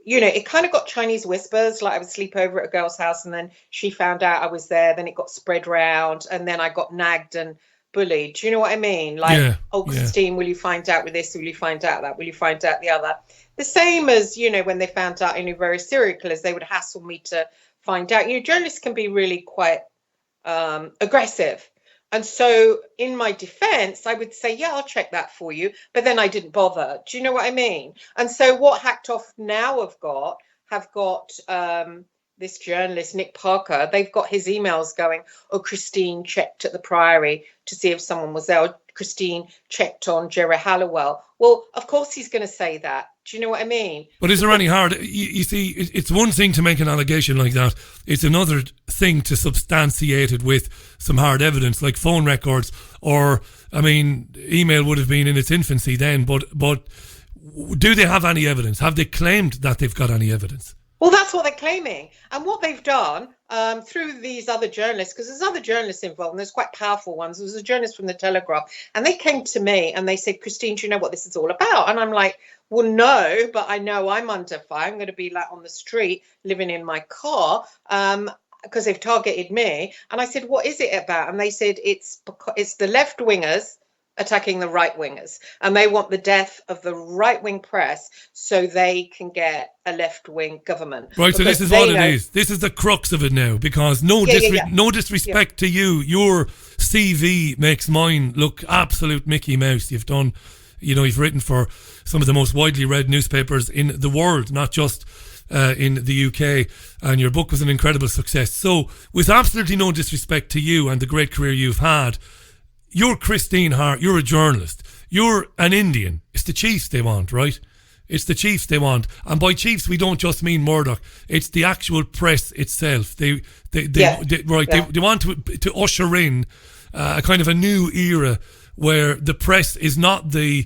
it kind of got Chinese whispers, like I would sleep over at a girl's house and then she found out I was there. Then it got spread round and then I got nagged and bullied. Do you know what I mean? Like, Christine, will you find out with this? Will you find out that? Will you find out the other? The same as, when they found out I knew various serial killers, they would hassle me to find out. Journalists can be really quite aggressive. And so in my defense, I would say, yeah, I'll check that for you. But then I didn't bother. Do you know what I mean? And so what Hacked Off now have got this journalist, Nick Parker, they've got his emails going, oh, Christine checked at the Priory to see if someone was there. Or Christine checked on Jerry Halliwell. Well, of course he's going to say that. Do you know what I mean? But is there any hard... You see, it's one thing to make an allegation like that. It's another thing to substantiate it with some hard evidence, like phone records, or, I mean, email would have been in its infancy then, but do they have any evidence? Have they claimed that they've got any evidence? Well, that's what they're claiming. And what they've done through these other journalists, because there's other journalists involved, and there's quite powerful ones. There was a journalist from the Telegraph, and they came to me and they said, Christine, do you know what this is all about? And I'm like, well, no, but I know I'm under fire. I'm going to be like on the street living in my car because they've targeted me. And I said, what is it about? And they said, it's the left wingers attacking the right wingers, and they want the death of the right wing press so they can get a left wing government. Right, so this is what it is. This is the crux of it now, because no disrespect to you, your CV makes mine look absolute Mickey Mouse. You've done, you've written for some of the most widely read newspapers in the world, not just in the UK, and your book was an incredible success. So, with absolutely no disrespect to you and the great career you've had, you're Christine Hart, you're a journalist, you're an Indian. It's the chiefs they want, right? It's the chiefs they want. And by chiefs, we don't just mean Murdoch. It's the actual press itself. They want to usher in a kind of a new era where the press is not the...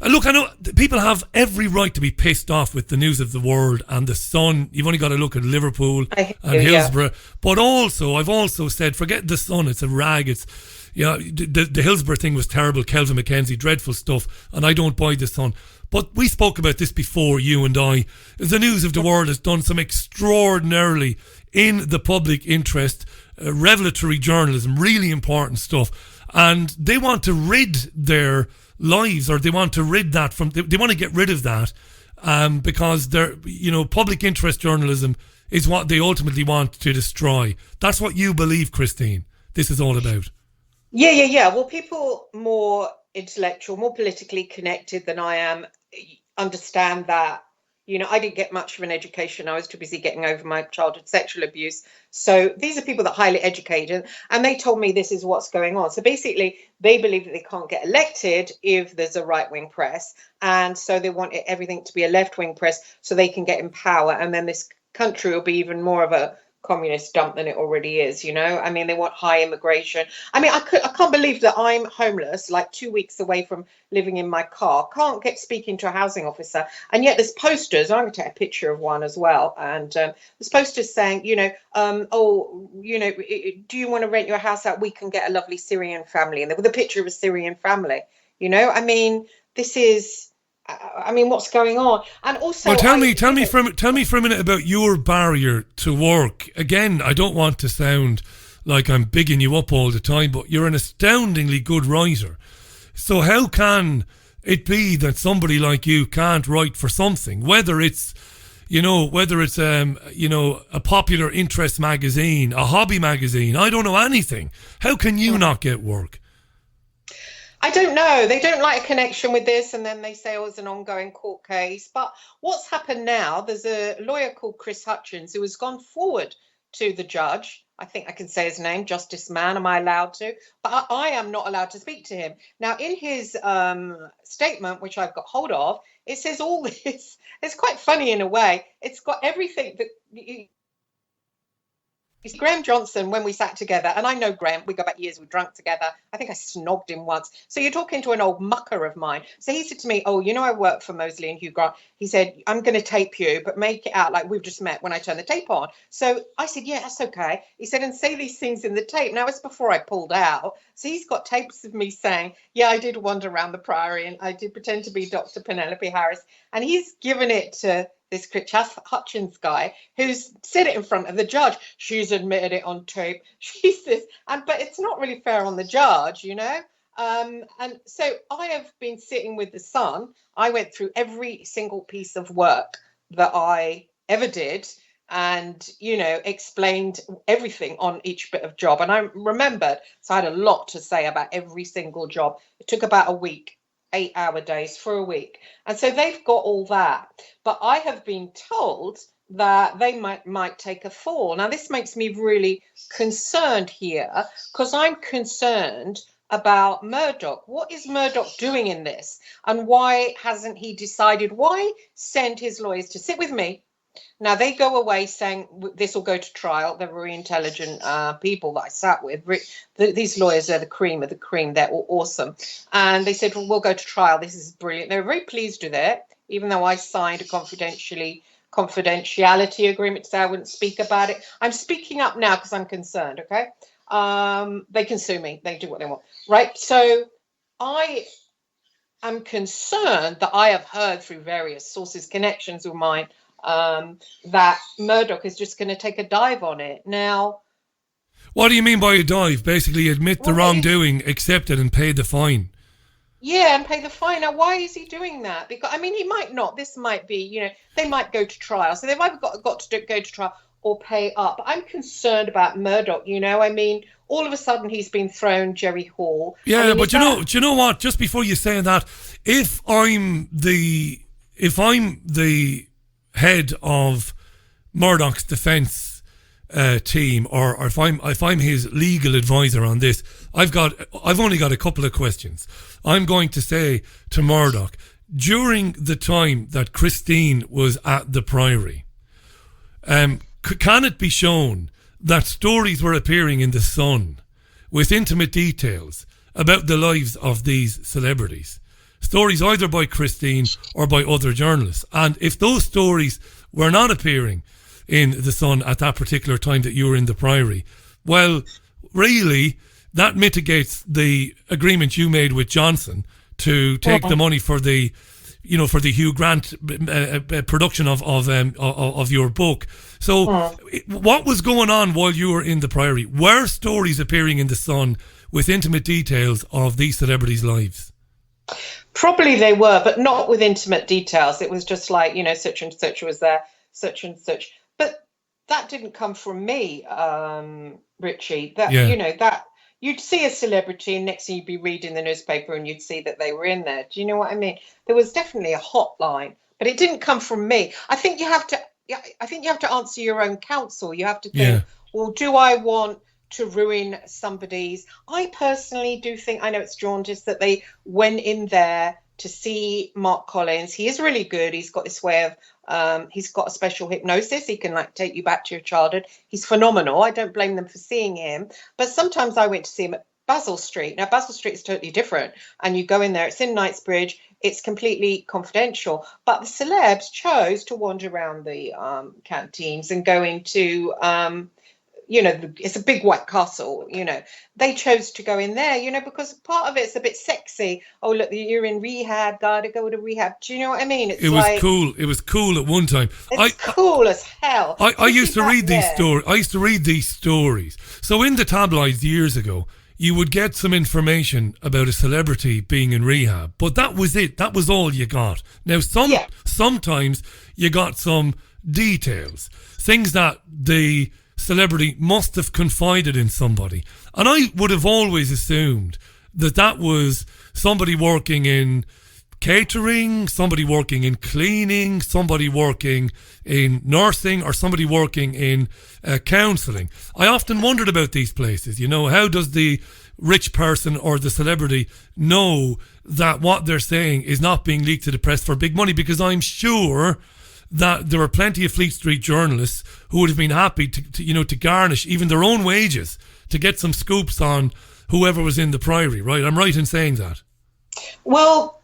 Look, I know people have every right to be pissed off with the News of the World and the Sun. You've only got to look at Liverpool and Hillsborough. But also, I've also said, forget the Sun, it's a rag, it's... the Hillsborough thing was terrible, Kelvin McKenzie, dreadful stuff, and I don't buy the Sun. But we spoke about this before, you and I. The News of the World has done some extraordinarily, in the public interest, revelatory journalism, really important stuff. And they want to rid their lives, or they want to rid that from... They want to get rid of that because they're, public interest journalism is what they ultimately want to destroy. That's what you believe, Christine, this is all about. Yeah. Well, people more intellectual, more politically connected than I am understand that. I didn't get much of an education. I was too busy getting over my childhood sexual abuse. So these are people that are highly educated, and they told me this is what's going on. So basically, they believe that they can't get elected if there's a right-wing press. And so they want everything to be a left-wing press so they can get in power. And then this country will be even more of a communist dump than it already is. They want high immigration. I can't believe that I'm homeless, like 2 weeks away from living in my car, can't get speaking to a housing officer, and yet there's posters. I'm going to take a picture of one as well, and there's posters saying, do you want to rent your house out? We can get a lovely Syrian family, and with a picture of a Syrian family. This is... what's going on? And also, well, tell me for a minute about your barrier to work. Again, I don't want to sound like I'm bigging you up all the time, but you're an astoundingly good writer. So how can it be that somebody like you can't write for something, whether it's a popular interest magazine, a hobby magazine? I don't know anything. How can you not get work? I don't know. They don't like a connection with this, and then they say, it's an ongoing court case. But what's happened now, there's a lawyer called Chris Hutchins who has gone forward to the judge. I think I can say his name, Justice Mann. Am I allowed to? But I am not allowed to speak to him. Now, in his statement, which I've got hold of, it says all this. It's quite funny in a way. It's got everything that... Graham Johnson, when we sat together, and I know Graham, we go back years, we drank together. I think I snogged him once. So you're talking to an old mucker of mine. So he said to me, I work for Mosley and Hugh Grant. He said, I'm going to tape you, but make it out like we've just met when I turn the tape on. So I said, yeah, that's okay. He said, and say these things in the tape. Now, it's before I pulled out. So he's got tapes of me saying, yeah, I did wander around the Priory and I did pretend to be Dr. Penelope Harris. And he's given it to this Chris Hutchins guy who's said it in front of the judge. She's admitted it on tape. She's this, but it's not really fair on the judge, And so I have been sitting with the Sun. I went through every single piece of work that I ever did, and, you know, explained everything on each bit of job. And I remembered, so I had a lot to say about every single job. It took about a week, 8-hour days for a week. And so they've got all that. But I have been told that they might take a fall. Now, this makes me really concerned here, because I'm concerned about Murdoch. What is Murdoch doing in this? And why hasn't he decided? Why send his lawyers to sit with me? Now, they go away saying this will go to trial. They're very intelligent people that I sat with. These lawyers are the cream of the cream. They're all awesome. And they said, well, we'll go to trial. This is brilliant. They were very pleased with it, even though I signed a confidentiality agreement to say I wouldn't speak about it. I'm speaking up now because I'm concerned, okay? They can sue me. They do what they want, right? So I am concerned that I have heard through various sources, connections of mine, that Murdoch is just going to take a dive on it. Now, what do you mean by a dive? Basically admit the wrongdoing, accept it and pay the fine. Yeah, and pay the fine. Now, why is he doing that? Because, I mean, he might not. This might be, you know, they might go to trial. So they've either got to go to trial or pay up. I'm concerned about Murdoch, you know. I mean, all of a sudden he's been thrown Jerry Hall. Yeah, I mean, but do you know what? Just before you say that, if I'm the head of Murdoch's defence team, or if I'm his legal advisor on this, I've only got a couple of questions. I'm going to say to Murdoch, during the time that Christine was at the Priory, can it be shown that stories were appearing in The Sun with intimate details about the lives of these celebrities? Stories either by Christine or by other journalists. And if those stories were not appearing in The Sun at that particular time that you were in the Priory, well, really, that mitigates the agreement you made with Johnson to take the money for the, you know, for the Hugh Grant production of your book. So what was going on while you were in the Priory? Were stories appearing in The Sun with intimate details of these celebrities' lives? Probably they were, but not with intimate details. It was just like, you know, such and such was there, such and such. But that didn't come from me, Richie. That, you know, that you'd see a celebrity and next thing you'd be reading the newspaper and you'd see that they were in there. Do you know what I mean? There was definitely a hotline, but it didn't come from me. I think you have to answer your own counsel. You have to think, well, do I want to ruin somebody's? I personally do think, I know it's jaundice, that they went in there to see Mark Collins. He is really good. He's got this way of, he's got a special hypnosis. He can like take you back to your childhood. He's phenomenal. I don't blame them for seeing him. But sometimes I went to see him at Basil Street. Now, Basil Street is totally different. And you go in there, it's in Knightsbridge. It's completely confidential. But the celebs chose to wander around the canteens and go into, you know, it's a big white castle, you know. They chose to go in there, you know, because part of it's a bit sexy. Oh, look, you're in rehab, gotta go to rehab. Do you know what I mean? It was cool. It was cool at one time. It's cool as hell. I used to read these stories. I used to read these stories. So in the tabloids years ago, you would get some information about a celebrity being in rehab, but that was it. That was all you got. Now, sometimes you got some details, things that the celebrity must have confided in somebody. And I would have always assumed that that was somebody working in catering, somebody working in cleaning, somebody working in nursing, or somebody working in counselling. I often wondered about these places. You know, how does the rich person or the celebrity know that what they're saying is not being leaked to the press for big money? Because I'm sure that there were plenty of Fleet Street journalists who would have been happy to garnish even their own wages to get some scoops on whoever was in the Priory, right? I'm right in saying that. Well,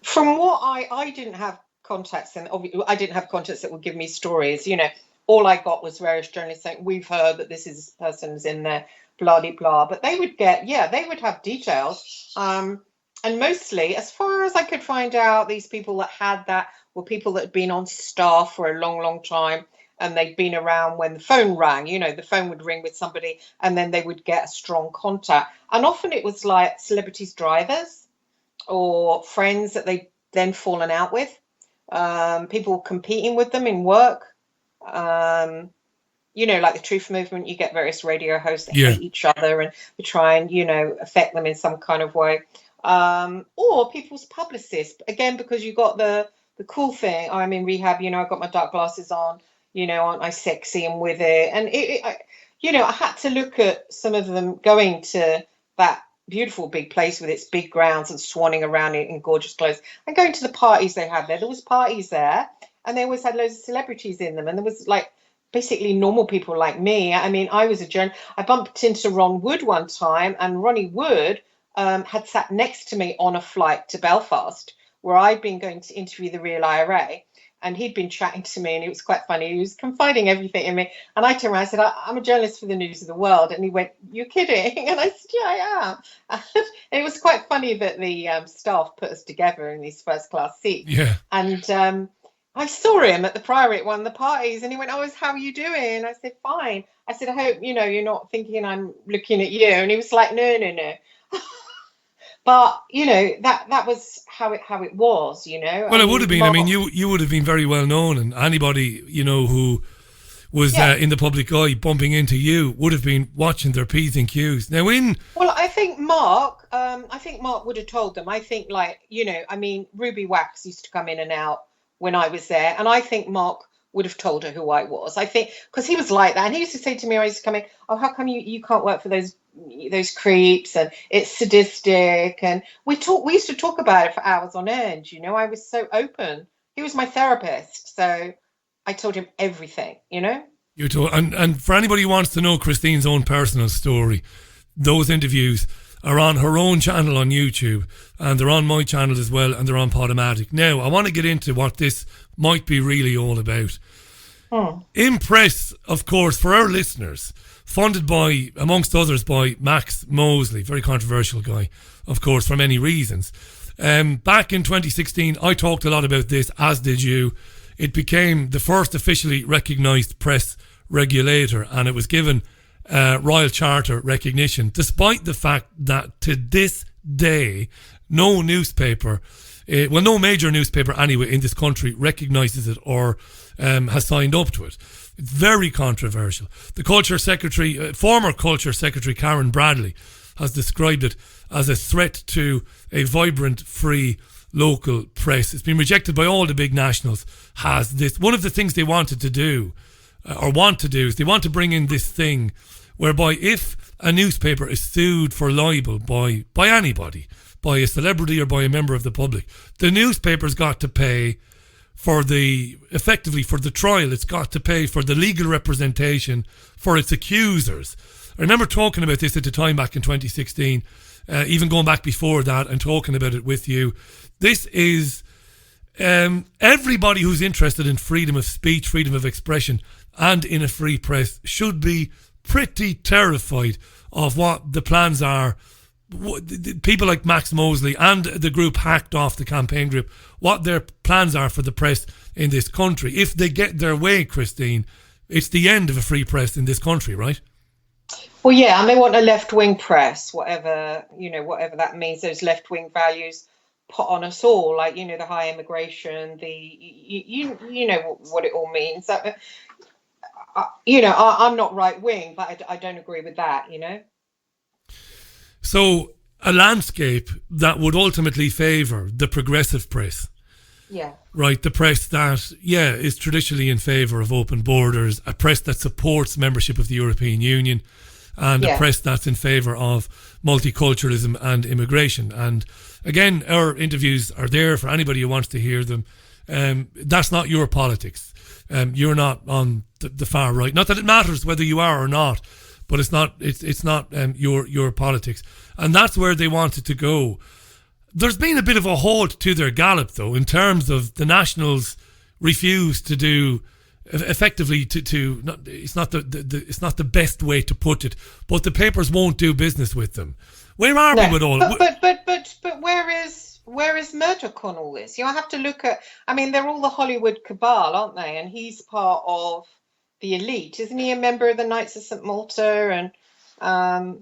from what I didn't have contacts, and obviously I didn't have contacts that would give me stories. You know, all I got was various journalists saying, we've heard that this person's in there, blah, blah, blah. But they would they would have details. And mostly, as far as I could find out, these people that had that were people that had been on staff for a long, long time, and they'd been around when the phone rang. You know, the phone would ring with somebody, and then they would get a strong contact. And often it was like celebrities' drivers or friends that they'd then fallen out with, people competing with them in work. Like the truth movement, you get various radio hosts that hate each other and they try and, affect them in some kind of way. Or people's publicists, again, because you got the cool thing. I'm in rehab, I've got my dark glasses on, aren't I sexy and with it? And I had to look at some of them going to that beautiful big place with its big grounds and swanning around in gorgeous clothes and going to the parties they had there. There was parties there and they always had loads of celebrities in them. And there was basically normal people like me. I mean, I was I bumped into Ron Wood one time, and Ronnie Wood had sat next to me on a flight to Belfast, where I'd been going to interview the real IRA, and he'd been chatting to me, and it was quite funny. He was confiding everything in me, and I turned around and said, I'm a journalist for the News of the World, and he went, "You're kidding?" And I said, "Yeah, I am." And it was quite funny that the staff put us together in these first-class seats. Yeah. And I saw him at the Priory at one of the parties, and he went, "Oh, how are you doing?" I said, "Fine." I said, "I hope, you're not thinking I'm looking at you." And he was like, No. But, that was how it was, Well, it would have been. I mean, you would have been very well known, and anybody, who was in the public eye bumping into you would have been watching their P's and Q's. Now, Well, I think Mark would have told them. I think, Ruby Wax used to come in and out when I was there, and I think Mark would have told her who I was. I think because he was like that, and he used to say to me, I used to come in, "Oh, how come you can't work for those creeps, and it's sadistic." And we used to talk about it for hours on end. I was so open. He was my therapist, so I told him everything. You told, and for anybody who wants to know Christine's own personal story, those interviews are on her own channel on YouTube, and they're on my channel as well, and they're on Podomatic. Now, I want to get into what this might be really all about. Impress, of course, for our listeners, funded by, amongst others, by Max Mosley, very controversial guy, of course, for many reasons. Back in 2016, I talked a lot about this, as did you. It became the first officially recognised press regulator, and it was given Royal Charter recognition, despite the fact that to this day, no newspaper, no major newspaper anyway in this country recognises it or has signed up to it. It's very controversial. The Culture Secretary, former Culture Secretary Karen Bradley, has described it as a threat to a vibrant, free local press. It's been rejected by all the big nationals. One of the things they wanted to do, is they want to bring in this thing whereby if a newspaper is sued for libel by anybody, by a celebrity or by a member of the public, the newspaper's got to pay effectively for the trial. It's got to pay for the legal representation for its accusers. I remember talking about this at the time back in 2016, even going back before that and talking about it with you. This is everybody who's interested in freedom of speech, freedom of expression, and in a free press should be pretty terrified of what the plans are. People like Max Mosley and the group Hacked Off, the campaign group, what their plans are for the press in this country. If they get their way, Christine, it's the end of a free press in this country, right? Well, yeah, and they want a left-wing press, whatever that means, those left-wing values put on us all, like, the high immigration, you know what it all means. I'm not right-wing, but I don't agree with that, So a landscape that would ultimately favour the progressive press. Yeah. Right, the press that, is traditionally in favour of open borders, a press that supports membership of the European Union, and a press that's in favour of multiculturalism and immigration. And again, our interviews are there for anybody who wants to hear them. That's not your politics. You're not on the far right. Not that it matters whether you are or not, but it's not your politics. And that's where they wanted to go. There's been a bit of a halt to their gallop, though, in terms of the Nationals refuse to do effectively it's not the best way to put it, but the papers won't do business with them. Where are we with all? But where is Murdoch on all this? I have to look at. I mean, they're all the Hollywood cabal, aren't they? And he's part of the elite, isn't he? A member of the Knights of St Malta, and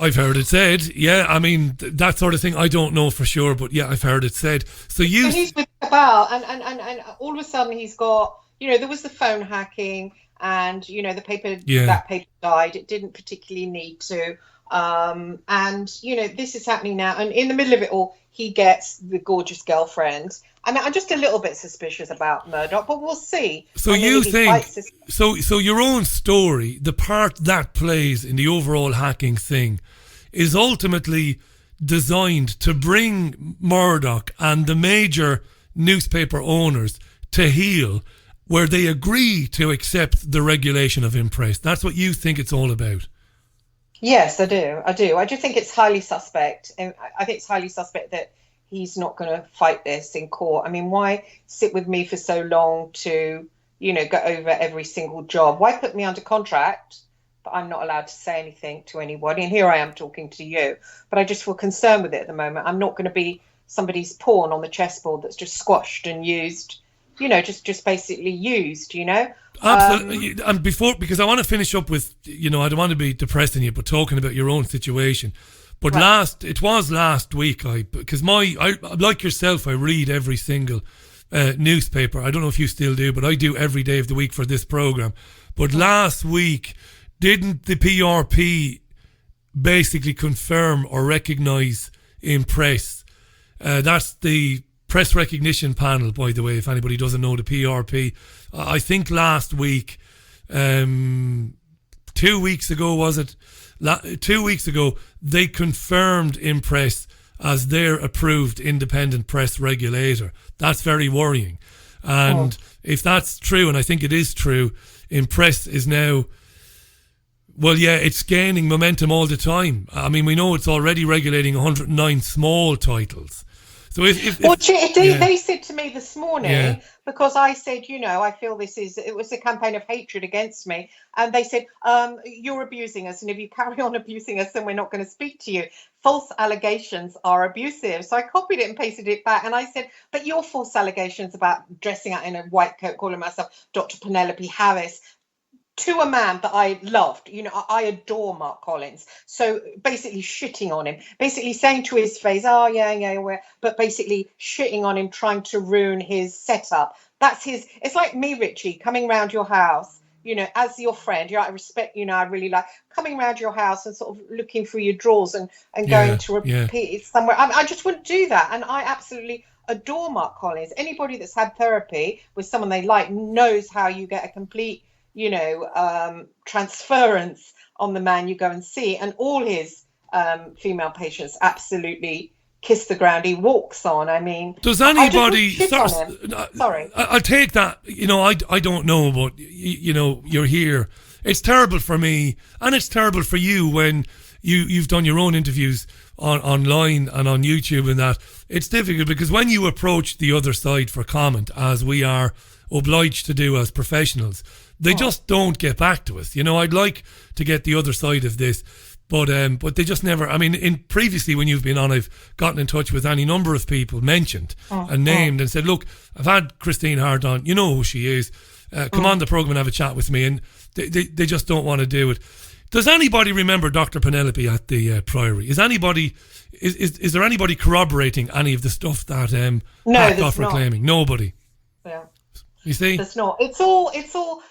I've heard it said. Yeah, I mean that sort of thing. I don't know for sure, but yeah, I've heard it said. So he's with cabal, and all of a sudden he's got there was the phone hacking, and the paper Yeah. that paper died. It didn't particularly need to. And this is happening now, and in the middle of it all, he gets the gorgeous girlfriend. I mean, I'm just a little bit suspicious about Murdoch, but we'll see. So you think, so your own story, the part that plays in the overall hacking thing, is ultimately designed to bring Murdoch and the major newspaper owners to heel, where they agree to accept the regulation of impress. That's what you think it's all about. Yes, I do. I just think it's highly suspect. And I think it's highly suspect that he's not going to fight this in court. I mean, why sit with me for so long to, go over every single job? Why put me under contract, but I'm not allowed to say anything to anybody? And here I am talking to you, but I just feel concerned with it at the moment. I'm not going to be somebody's pawn on the chessboard that's just squashed and used, just basically used, Absolutely. And because I want to finish up with, I don't want to be depressing you, but talking about your own situation. But it was last week, because I like yourself, I read every single newspaper. I don't know if you still do, but I do every day of the week for this program. But last week, didn't the PRP basically confirm or recognise impress? That's the press recognition panel, by the way, if anybody doesn't know the PRP. I think last week, 2 weeks ago, was it? 2 weeks ago, they confirmed impress as their approved independent press regulator. That's very worrying. And if that's true, and I think it is true, impress is now, it's gaining momentum all the time. I mean, we know it's already regulating 109 small titles. So they said to me this morning, because I said, I feel it was a campaign of hatred against me. And they said, you're abusing us. And if you carry on abusing us, then we're not going to speak to you. False allegations are abusive. So I copied it and pasted it back. And I said, but your false allegations about dressing out in a white coat, calling myself Dr. Penelope Harris, to a man that I loved. I adore Mark Collins. So basically shitting on him, basically saying to his face, but basically shitting on him, trying to ruin his setup. It's like me, Richie, coming round your house, as your friend, I respect, I really like coming round your house and sort of looking through your drawers and going to repeat it somewhere. I just wouldn't do that. And I absolutely adore Mark Collins. Anybody that's had therapy with someone they like knows how you get a complete transference on the man you go and see, and all his female patients absolutely kiss the ground he walks on. I mean, does anybody? Sorry, I'll take that. I don't know, but you're here. It's terrible for me, and it's terrible for you when you've done your own interviews online and on YouTube, and that it's difficult because when you approach the other side for comment, as we are obliged to do as professionals, they just don't get back to us. I'd like to get the other side of this, but they just never. I mean, previously when you've been on, I've gotten in touch with any number of people mentioned and named and said, look, I've had Christine Hart on. You know who she is. Come on the program and have a chat with me. And they just don't want to do it. Does anybody remember Dr. Penelope at the Priory? Is there anybody corroborating any of the stuff that Pat were claiming? Nobody. Yeah. You see? There's not. It's all,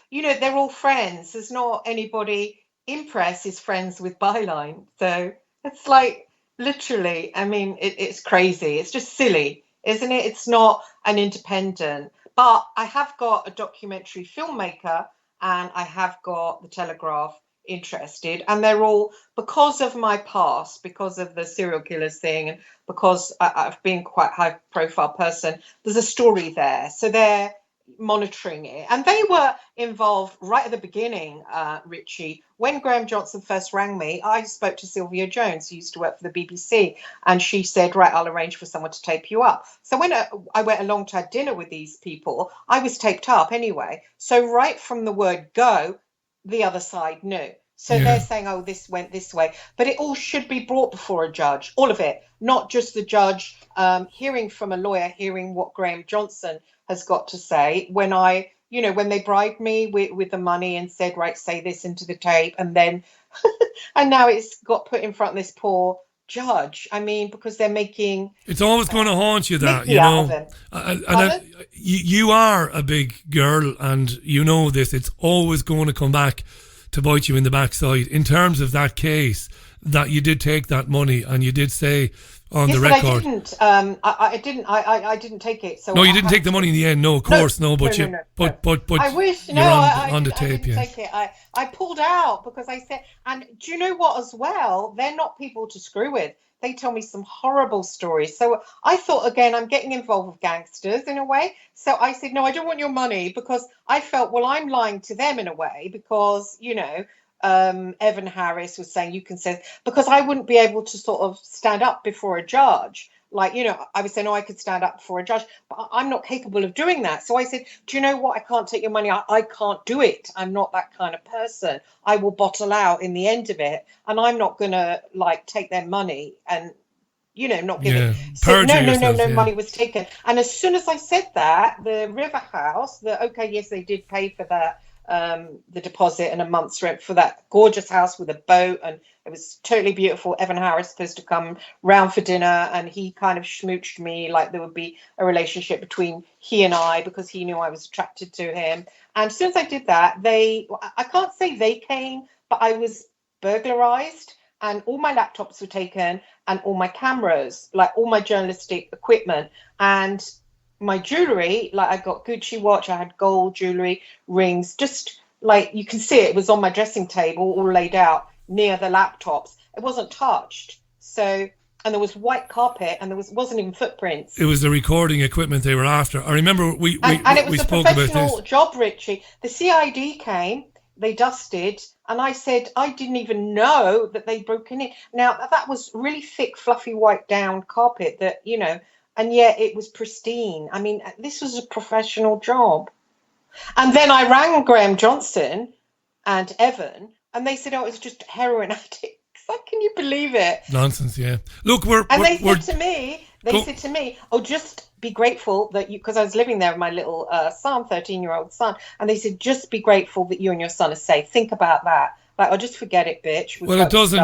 they're all friends. There's not anybody. Impress is friends with Byline. So it's like, literally, I mean, it's crazy. It's just silly, isn't it? It's not an independent. But I have got a documentary filmmaker and I have got the Telegraph interested. And they're all, because of my past, because of the serial killers thing, and because I've been quite a high profile person, there's a story there. So they're monitoring it, and they were involved right at the beginning. Richie, when Graham Johnson first rang me, I spoke to Sylvia Jones, who used to work for the BBC, and she said, right, I'll arrange for someone to tape you up. So when I went along to have dinner with these people, I was taped up anyway. So right from the word go, the other side knew. So they're saying, oh, this went this way, but it all should be brought before a judge, all of it, not just the judge hearing from a lawyer, hearing what Graham Johnson has got to say. When when they bribed me with the money and said, right, say this into the tape, and then and now it's got put in front of this poor judge. I mean, because they're making... It's always going to haunt you, that, Mickey you out of know. him. You are a big girl, and you know this. It's always going to come back to bite you in the backside. In terms of that case, that you did take that money, and you did say on the record... I didn't. I didn't take it. So no, you didn't take the money in the end. No, of course, no. But I wish. You're on the tape. I didn't take it. I pulled out because I said. And do you know what? As well, they're not people to screw with. They tell me some horrible stories. So I thought, again, I'm getting involved with gangsters in a way. So I said, no, I don't want your money, because I felt, well, I'm lying to them in a way, because, you know, Evan Harris was saying you can say, because I wouldn't be able to sort of stand up before a judge. Like, you know, I was saying, oh, I could stand up before a judge, but I'm not capable of doing that. So I said, do you know what? I can't take your money. I can't do it. I'm not that kind of person. I will bottle out in the end of it. And I'm not going to, like, take their money and, you know, not give it. So no money was taken. And as soon as I said that, the River House, okay, yes, they did pay for that, the deposit and a month's rent for that gorgeous house with a boat, and it was totally beautiful. Evan Harris supposed to come round for dinner, and he kind of schmooched me like there would be a relationship between he and I, because he knew I was attracted to him. And as soon as I did that, I can't say they came, but I was burglarized, and all my laptops were taken, and all my cameras, like all my journalistic equipment, and my jewelry. Like, I got Gucci watch, I had gold jewelry, rings, just like you can see it was on my dressing table, all laid out near the laptops. It wasn't touched. So, and there was white carpet, and there wasn't even footprints. It was the recording equipment they were after. I remember we it was a spoke about professional this job, Richie. The CID came, they dusted, and I said I didn't even know that they'd broken in. Now, that was really thick, fluffy white down carpet that, you know, and yet it was pristine. I mean, this was a professional job. And then I rang Graham Johnson and Evan, and they said, oh, it was just heroin addicts. Like, can you believe it? Nonsense, yeah. Look, they said to me, oh, just be grateful that you, because I was living there with my little son, 13-year-old son, and they said, just be grateful that you and your son are safe. Think about that. Like, oh, just forget it, bitch. Well, it doesn't.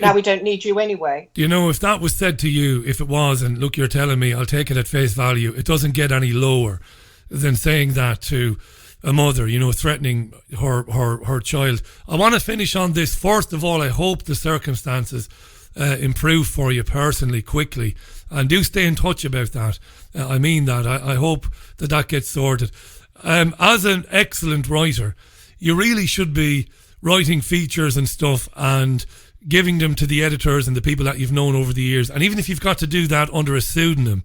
Now we don't need you anyway. You know, if that was said to you, if it was, and look, you're telling me, I'll take it at face value, it doesn't get any lower than saying that to a mother, you know, threatening her child. I want to finish on this. First of all, I hope the circumstances improve for you personally quickly, and do stay in touch about that. I mean that. I hope that gets sorted. As an excellent writer, you really should be writing features and stuff and giving them to the editors and the people that you've known over the years. And even if you've got to do that under a pseudonym,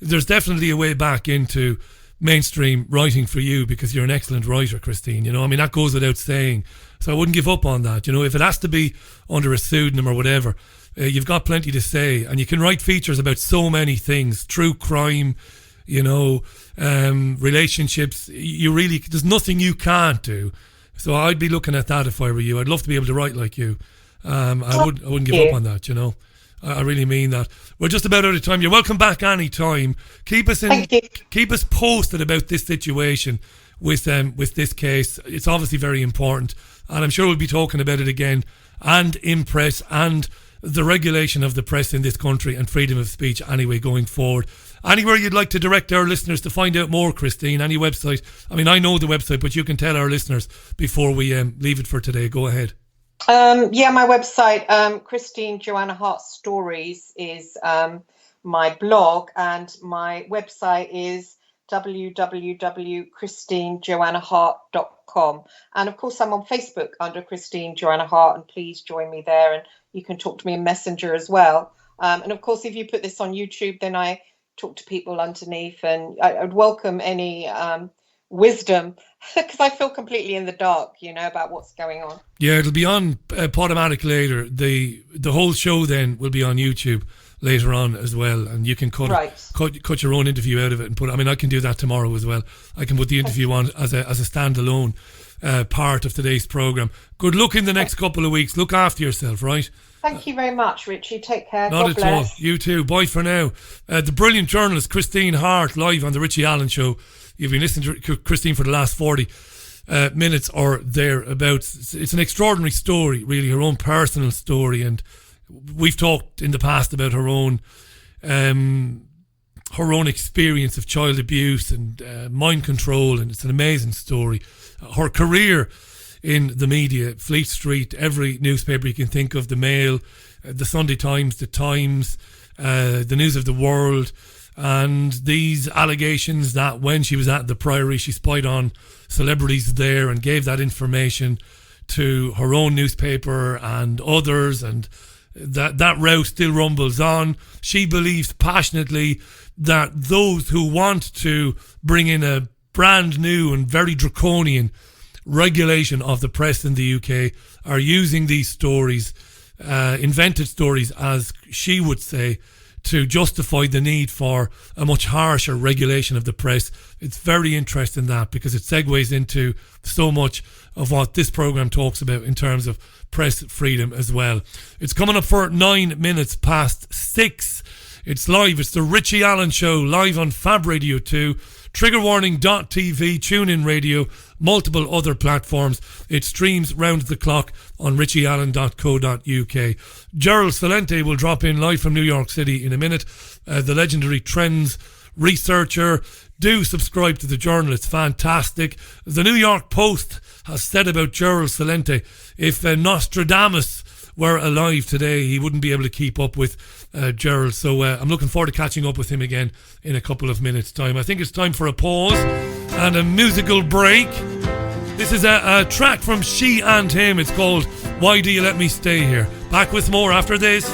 there's definitely a way back into mainstream writing for you, because you're an excellent writer, Christine. You know, I mean, that goes without saying. So I wouldn't give up on that. You know, if it has to be under a pseudonym or whatever, you've got plenty to say, and you can write features about so many things. True crime, you know, relationships. You really, there's nothing you can't do. So I'd be looking at that if I were you. I'd love to be able to write like you. I wouldn't give up on that, you know. I really mean that. We're just about out of time. You're welcome back any time. Keep us posted about this situation with this case. It's obviously very important, and I'm sure we'll be talking about it again, and in press, and the regulation of the press in this country, and freedom of speech anyway going forward. Anywhere you'd like to direct our listeners to find out more, Christine? Any website? I mean, I know the website, but you can tell our listeners before we leave it for today. Go ahead. My website, Christine Joanna Hart Stories, is my blog, and my website is www.christinejoannahart.com. And of course, I'm on Facebook under Christine Joanna Hart, and please join me there, and you can talk to me in Messenger as well. And of course, if you put this on YouTube, then I talk to people underneath, and I would welcome any wisdom, because I feel completely in the dark, you know, about what's going on. Yeah, it'll be on Podomatic later. The whole show then will be on YouTube later on as well, and you can cut your own interview out of it and put. I mean, I can do that tomorrow as well. I can put the interview on as a standalone part of today's program. Good luck in the next couple of weeks. Look after yourself, right? Thank you very much, Richie. Take care. Not God at bless. all. You too. Bye for now. The brilliant journalist Christine Hart, live on the Richie Allen Show. You've been listening to Christine for the last 40 minutes or thereabouts. It's an extraordinary story, really, her own personal story, and we've talked in the past about her own experience of child abuse and mind control, and it's an amazing story. Her career in the media, Fleet Street, every newspaper you can think of, the Mail, the Sunday Times, the Times, the News of the World, and these allegations that when she was at the Priory, she spied on celebrities there and gave that information to her own newspaper and others, and that row still rumbles on. She believes passionately that those who want to bring in a brand new and very draconian regulation of the press in the UK are using these stories, invented stories, as she would say, to justify the need for a much harsher regulation of the press. It's very interesting, that, because it segues into so much of what this programme talks about in terms of press freedom as well. It's coming up for 9 minutes past 6. It's live. It's the Richie Allen Show, live on Fab Radio 2, triggerwarning.tv, TuneIn Radio, multiple other platforms. It streams round the clock on richieallen.co.uk. Gerald Celente will drop in live from New York City in a minute. The legendary Trends researcher. Do subscribe to the journal. It's fantastic. The New York Post has said about Gerald Celente, if Nostradamus were alive today, he wouldn't be able to keep up with Gerald. So I'm looking forward to catching up with him again in a couple of minutes' time. I think it's time for a pause and a musical break. This is a track from She and Him. It's called Why Do You Let Me Stay Here? Back with more after this.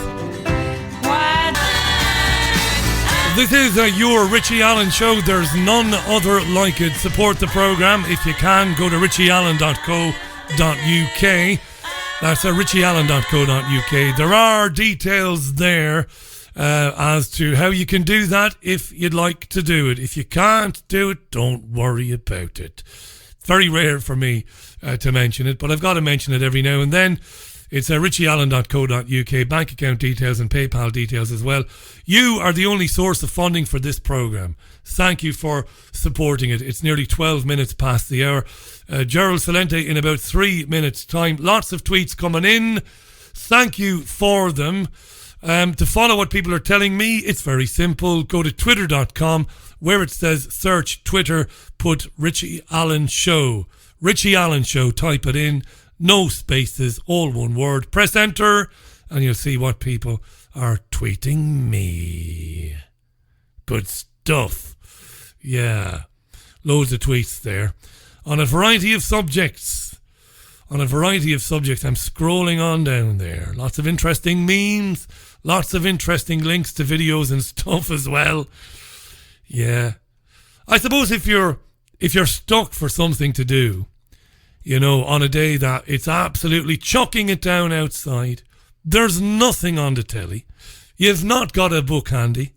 This is your Richie Allen Show. There's none other like it. Support the programme if you can. Go to richieallen.co.uk. That's richieallen.co.uk. There are details there as to how you can do that if you'd like to do it. If you can't do it, don't worry about it. It's very rare for me to mention it, but I've got to mention it every now and then. It's richieallen.co.uk, bank account details and PayPal details as well. You are the only source of funding for this programme. Thank you for supporting it. It's nearly 12 minutes past the hour. Gerald Celente in about 3 minutes' time. Lots of tweets coming in. Thank you for them. To follow what people are telling me, it's very simple. Go to twitter.com, where it says search Twitter, put Richie Allen Show. Richie Allen Show, type it in. No spaces, all one word. Press enter and you'll see what people are tweeting me. Good stuff. Yeah. Loads of tweets there. On a variety of subjects. I'm scrolling on down there. Lots of interesting memes. Lots of interesting links to videos and stuff as well. Yeah. I suppose if you're stuck for something to do, you know, on a day that it's absolutely chucking it down outside, there's nothing on the telly, you've not got a book handy,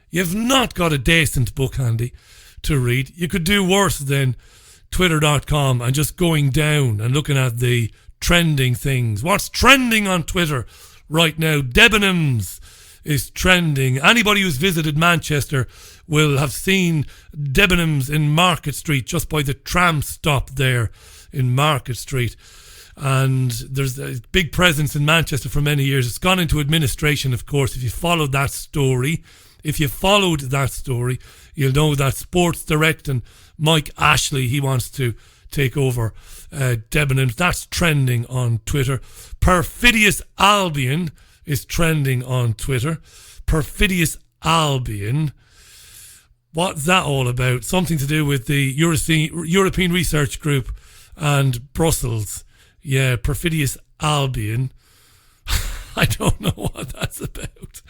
you've not got a decent book handy to read, you could do worse than twitter.com and just going down and looking at the trending things. What's trending on Twitter right now? Debenhams is trending. Anybody who's visited Manchester will have seen Debenhams in Market Street, just by the tram stop there in Market Street, and there's a big presence in Manchester for many years. It's gone into administration, of course. If you followed that story, you'll know that Sports Direct and Mike Ashley, he wants to take over Debenhams. That's trending on Twitter. Perfidious Albion is trending on Twitter. Perfidious Albion. What's that all about? Something to do with the European Research Group and Brussels. Yeah, Perfidious Albion. I don't know what that's about.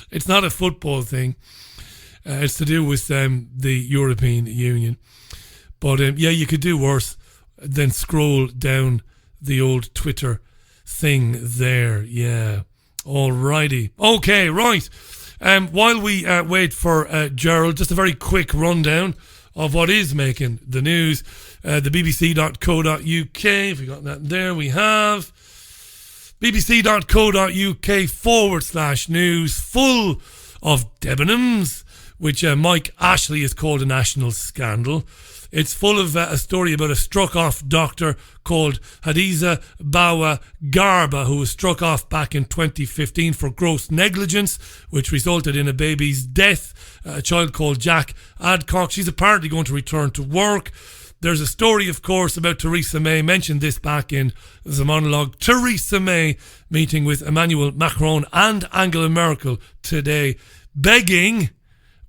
It's not a football thing. It's to do with the European Union. But yeah, you could do worse than scroll down the old Twitter thing there. Yeah. Alrighty. Okay, right. While we wait for Gerald, just a very quick rundown of what is making the news. The bbc.co.uk, if we got that there, we have bbc.co.uk/news, full of Debenhams, which Mike Ashley has called a national scandal. It's full of a story about a struck-off doctor called Hadiza Bawa Garba, who was struck off back in 2015 for gross negligence, which resulted in a baby's death. A child called Jack Adcock. She's apparently going to return to work. There's a story, of course, about Theresa May. Mentioned this back in the monologue. Theresa May meeting with Emmanuel Macron and Angela Merkel today, begging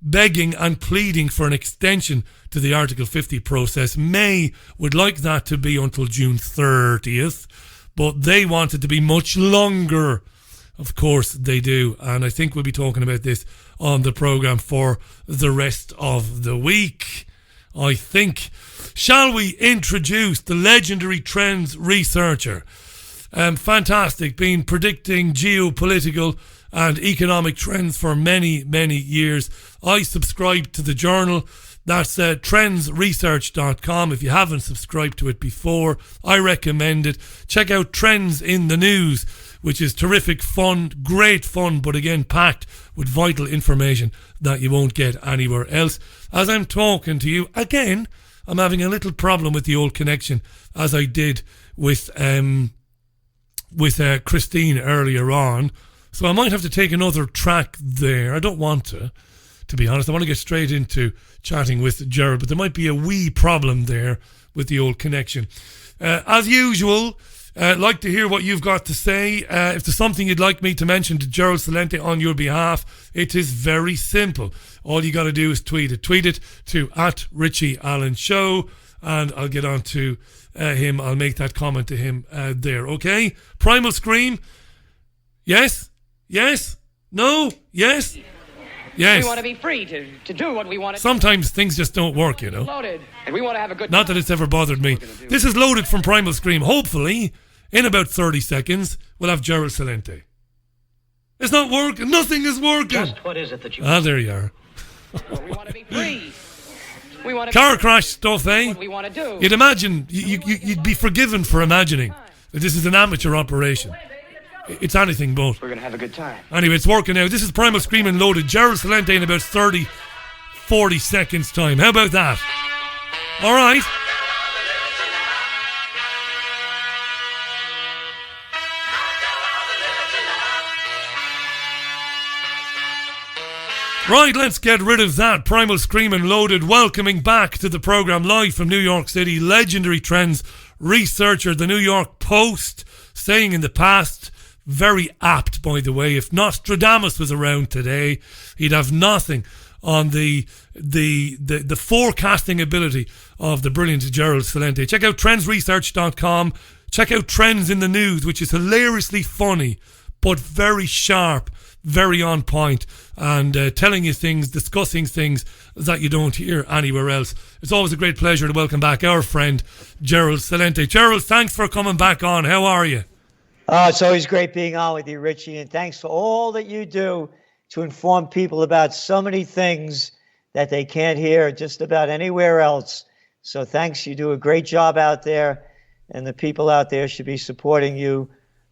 and pleading for an extension to the Article 50 process. May would like that to be until June 30th, but they want it to be much longer. Of course they do, and I think we'll be talking about this on the programme for the rest of the week, I think. Shall we introduce the legendary trends researcher? Fantastic, been predicting geopolitical and economic trends for many, many years. I subscribe to the journal. That's trendsresearch.com. If you haven't subscribed to it before, I recommend it. Check out Trends in the News, which is terrific fun, great fun, but again packed with vital information that you won't get anywhere else. As I'm talking to you, again, I'm having a little problem with the old connection, as I did with Christine earlier on. So I might have to take another track there. I don't want to be honest. I want to get straight into chatting with Gerald, but there might be a wee problem there with the old connection. As usual, like to hear what you've got to say. If there's something you'd like me to mention to Gerald Celente on your behalf, it is very simple. All you got to do is tweet it. Tweet it to @Richie Allen Show, and I'll get on to him. I'll make that comment to him there, okay? Primal Scream. Yes? Yes? No? Yes? Yes. We want to be free to do what we want to do. Sometimes things just don't work, you know. Loaded, and we want to have a good Not that it's ever bothered me. This is Loaded from Primal Scream. Hopefully, in about 30 seconds, we'll have Gerald Celente. It's not working. Nothing is working. Just what is it that you there you are. We want to be free. We want to Car crash stuff, eh? What we want to do. You'd imagine, you'd be forgiven for imagining that this is an amateur operation. It's anything but. We're going to have a good time. Anyway, it's working out. This is Primal Scream and Loaded. Gerald Celente in about 30, 40 seconds time. How about that? All right. Right, let's get rid of that. Primal Scream and Loaded. Welcoming back to the programme live from New York City, legendary trends researcher, the New York Post, saying in the past, very apt, by the way, if Nostradamus was around today, he'd have nothing on the forecasting ability of the brilliant Gerald Celente. Check out trendsresearch.com. Check out Trends in the News, which is hilariously funny, but very sharp, very on point, and telling you things, discussing things that you don't hear anywhere else. It's always a great pleasure to welcome back our friend, Gerald Celente. Gerald, thanks for coming back on. How are you? Oh, it's always great being on with you, Richie, and thanks for all that you do to inform people about so many things that they can't hear just about anywhere else. So thanks, you do a great job out there, and the people out there should be supporting you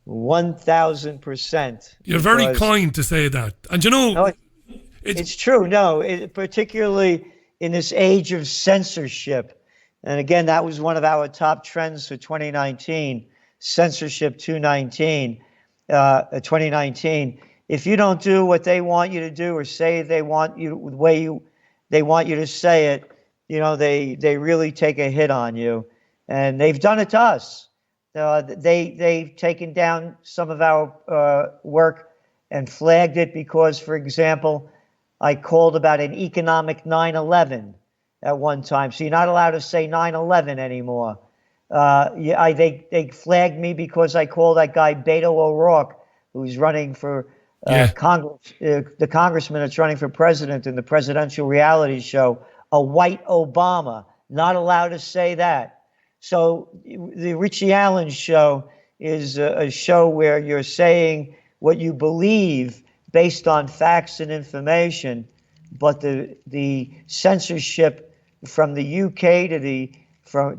1,000%. You're very kind to say that. And you know... No, it's true, no, particularly in this age of censorship. And again, that was one of our top trends for 2019. Censorship 2019. If you don't do what they want you to do or say they want you the way they want you to say it, you know, they really take a hit on you, and they've done it to us. They've taken down some of our work and flagged it because, for example, I called about an economic 9/11 at one time. So you're not allowed to say 9/11 anymore. They flagged me because I called that guy Beto O'Rourke, who's running for Congress, the congressman that's running for president in the presidential reality show, a white Obama. Not allowed to say that. So the Richie Allen Show is a show where you're saying what you believe based on facts and information, but the censorship from the UK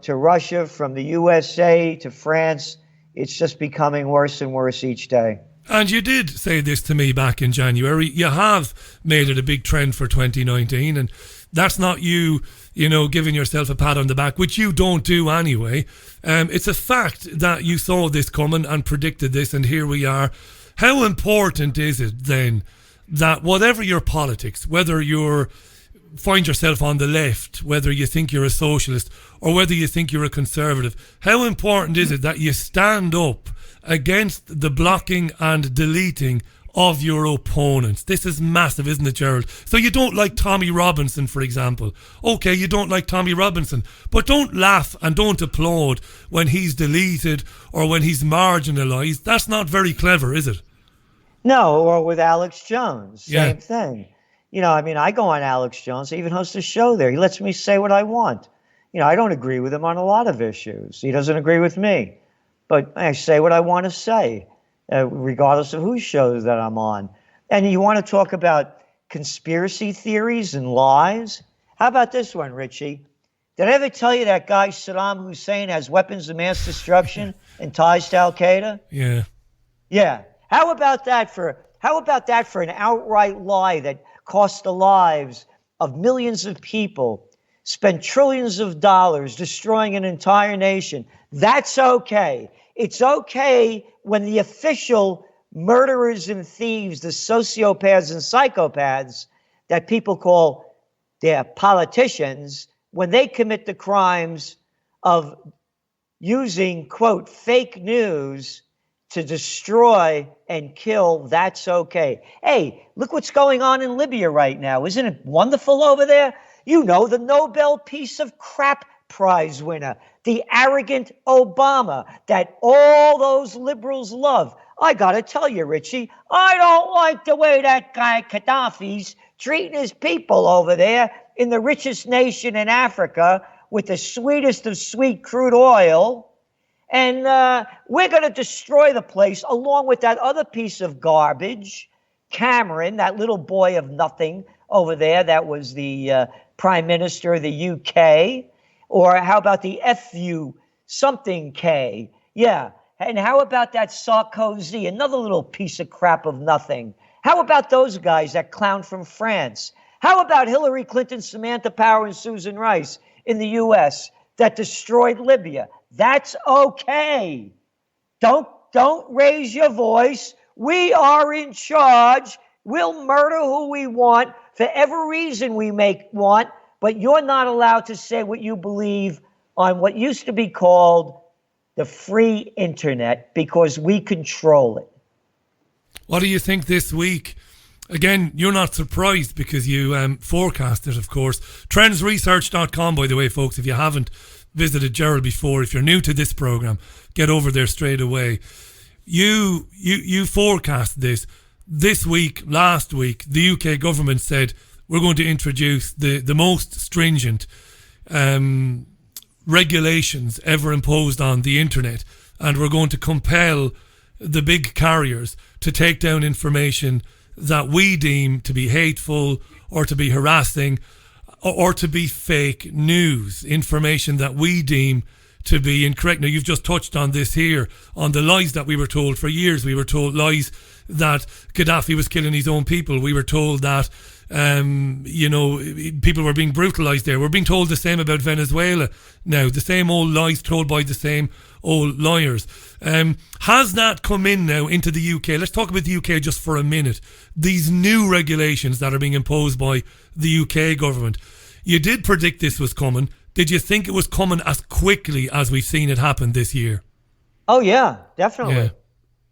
to Russia, from the USA to France, it's just becoming worse and worse each day. And you did say this to me back in January. You have made it a big trend for 2019, and That's not you, giving yourself a pat on the back, which you don't do anyway. It's a fact that you saw this coming and predicted this, and here we are. How important is it then that whatever your politics, whether you find yourself on the left, whether you think you're a socialist or whether you think you're a conservative, how important is it that you stand up against the blocking and deleting of your opponents? This is massive, isn't it, Gerald? So you don't like Tommy Robinson, for example. Okay, you don't like Tommy Robinson, but don't laugh and don't applaud when he's deleted or when he's marginalised. That's not very clever, is it? No, or with Alex Jones, same thing. I go on Alex Jones. I even host a show there. He lets me say what I want. I don't agree with him on a lot of issues. He doesn't agree with me. But I say what I want to say, regardless of whose shows that I'm on. And you want to talk about conspiracy theories and lies? How about this one, Richie? Did I ever tell you that guy Saddam Hussein has weapons of mass destruction and ties to Al-Qaeda? Yeah. Yeah. How about that for an outright lie that cost the lives of millions of people, spent trillions of dollars destroying an entire nation? That's okay. It's okay when the official murderers and thieves, the sociopaths and psychopaths that people call their politicians, when they commit the crimes of using, quote, fake news to destroy and kill, that's okay. Hey, look what's going on in Libya right now. Isn't it wonderful over there? The Nobel Piece of Crap Prize winner, the arrogant Obama that all those liberals love. I got to tell you, Richie, I don't like the way that guy Gaddafi's treating his people over there in the richest nation in Africa with the sweetest of sweet crude oil. And we're going to destroy the place along with that other piece of garbage, Cameron, that little boy of nothing over there that was the Prime Minister of the UK. Or how about the FU something K? Yeah. And how about that Sarkozy, another little piece of crap of nothing? How about those guys, that clown from France? How about Hillary Clinton, Samantha Power, and Susan Rice in the U.S. that destroyed Libya? That's okay. Don't raise your voice. We are in charge. We'll murder who we want for every reason we want, but you're not allowed to say what you believe on what used to be called the free internet because we control it. What do you think this week? Again, you're not surprised because you forecast it, of course. Trendsresearch.com, by the way, folks, if you haven't visited Gerald before, if you're new to this program, get over there straight away. You forecast this week. Last week, the UK government said we're going to introduce the most stringent regulations ever imposed on the internet, and we're going to compel the big carriers to take down information that we deem to be hateful or to be harassing or to be fake news, information that we deem to be incorrect. Now, you've just touched on this here, on the lies that we were told for years. We were told lies that Gaddafi was killing his own people. We were told that, people were being brutalised there. We're being told the same about Venezuela now, the same old lies told by the same old lawyers. Has that come in now into the UK? Let's talk about the UK just for a minute. These new regulations that are being imposed by the UK government. You did predict this was coming. Did you think it was coming as quickly as we've seen it happen this year? Oh, yeah, definitely.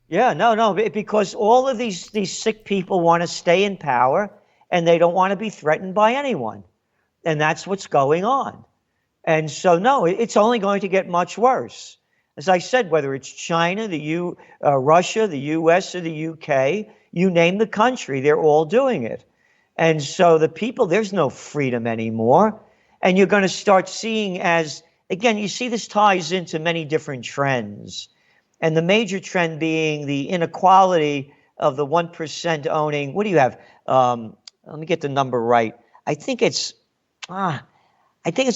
Yeah, no, because all of these sick people want to stay in power and they don't want to be threatened by anyone. And that's what's going on. And so, no, it's only going to get much worse. As I said, whether it's China, Russia, the US, or the UK, you name the country, they're all doing it. And so the people, there's no freedom anymore. And you're going to start seeing again, you see this ties into many different trends. And the major trend being the inequality of the 1% owning. What do you have? Let me get the number right. I think it's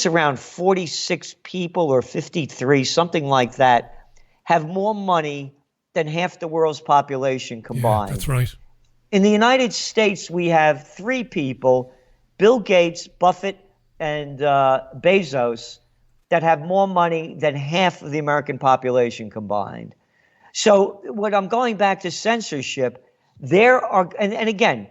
around 46 people or 53, something like that, have more money than half the world's population combined. Yeah, that's right. In the United States, we have 3 people Bill Gates, Buffett, and Bezos that have more money than half of the American population combined. So when I'm going back to censorship, there are, and again,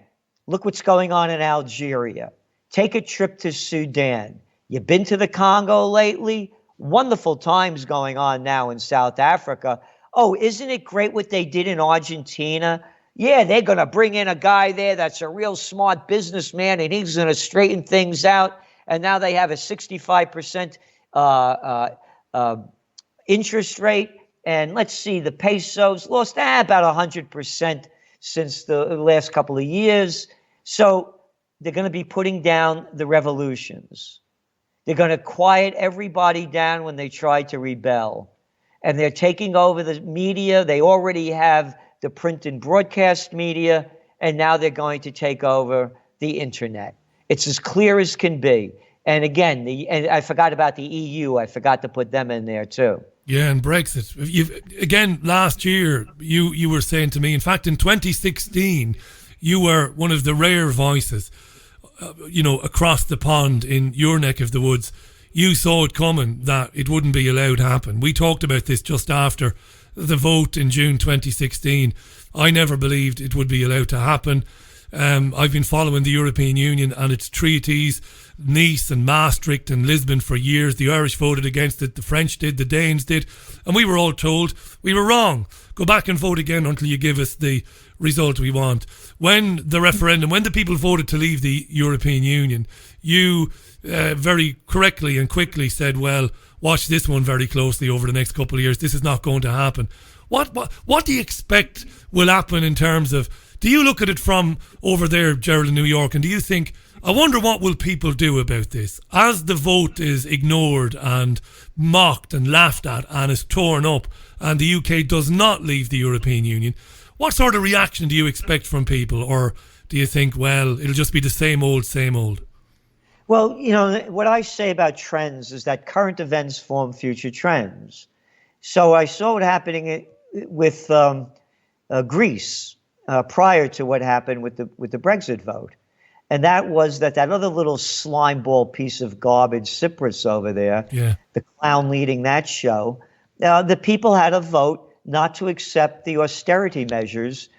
look what's going on in Algeria. Take a trip to Sudan. You've been to the Congo lately? Wonderful times going on now in South Africa. Oh, isn't it great what they did in Argentina? Yeah, they're going to bring in a guy there that's a real smart businessman, and he's going to straighten things out. And now they have a 65% interest rate. And let's see, the pesos lost about 100% since the last couple of years. So they're going to be putting down the revolutions. They're going to quiet everybody down when they try to rebel. And they're taking over the media. They already have the print and broadcast media, and now they're going to take over the internet. It's as clear as can be. And again, and I forgot about the EU. I forgot to put them in there too. Yeah, and Brexit. Again, last year, you were saying to me, in fact, in 2016, you were one of the rare voices, across the pond in your neck of the woods. You saw it coming, that it wouldn't be allowed to happen. We talked about this just after the vote in June 2016. I never believed it would be allowed to happen. I've been following the European Union and its treaties, Nice and Maastricht and Lisbon for years. The Irish voted against it, the French did, the Danes did, and we were all told we were wrong. Go back and vote again until you give us the result we want. When the referendum, when the people voted to leave the European Union, you very correctly and quickly said, well, watch this one very closely over the next couple of years. This is not going to happen. What do you expect will happen in terms of, do you look at it from over there, Gerald, in New York, and do you think, I wonder what will people do about this? As the vote is ignored and mocked and laughed at and is torn up and the UK does not leave the European Union, what sort of reaction do you expect from people? Or do you think, well, it'll just be the same old, same old? Well, what I say about trends is that current events form future trends. So I saw it happening with Greece prior to what happened with the Brexit vote. And that was that other little slimeball piece of garbage, Cyprus over there, the clown leading that show, the people had a vote not to accept the austerity measures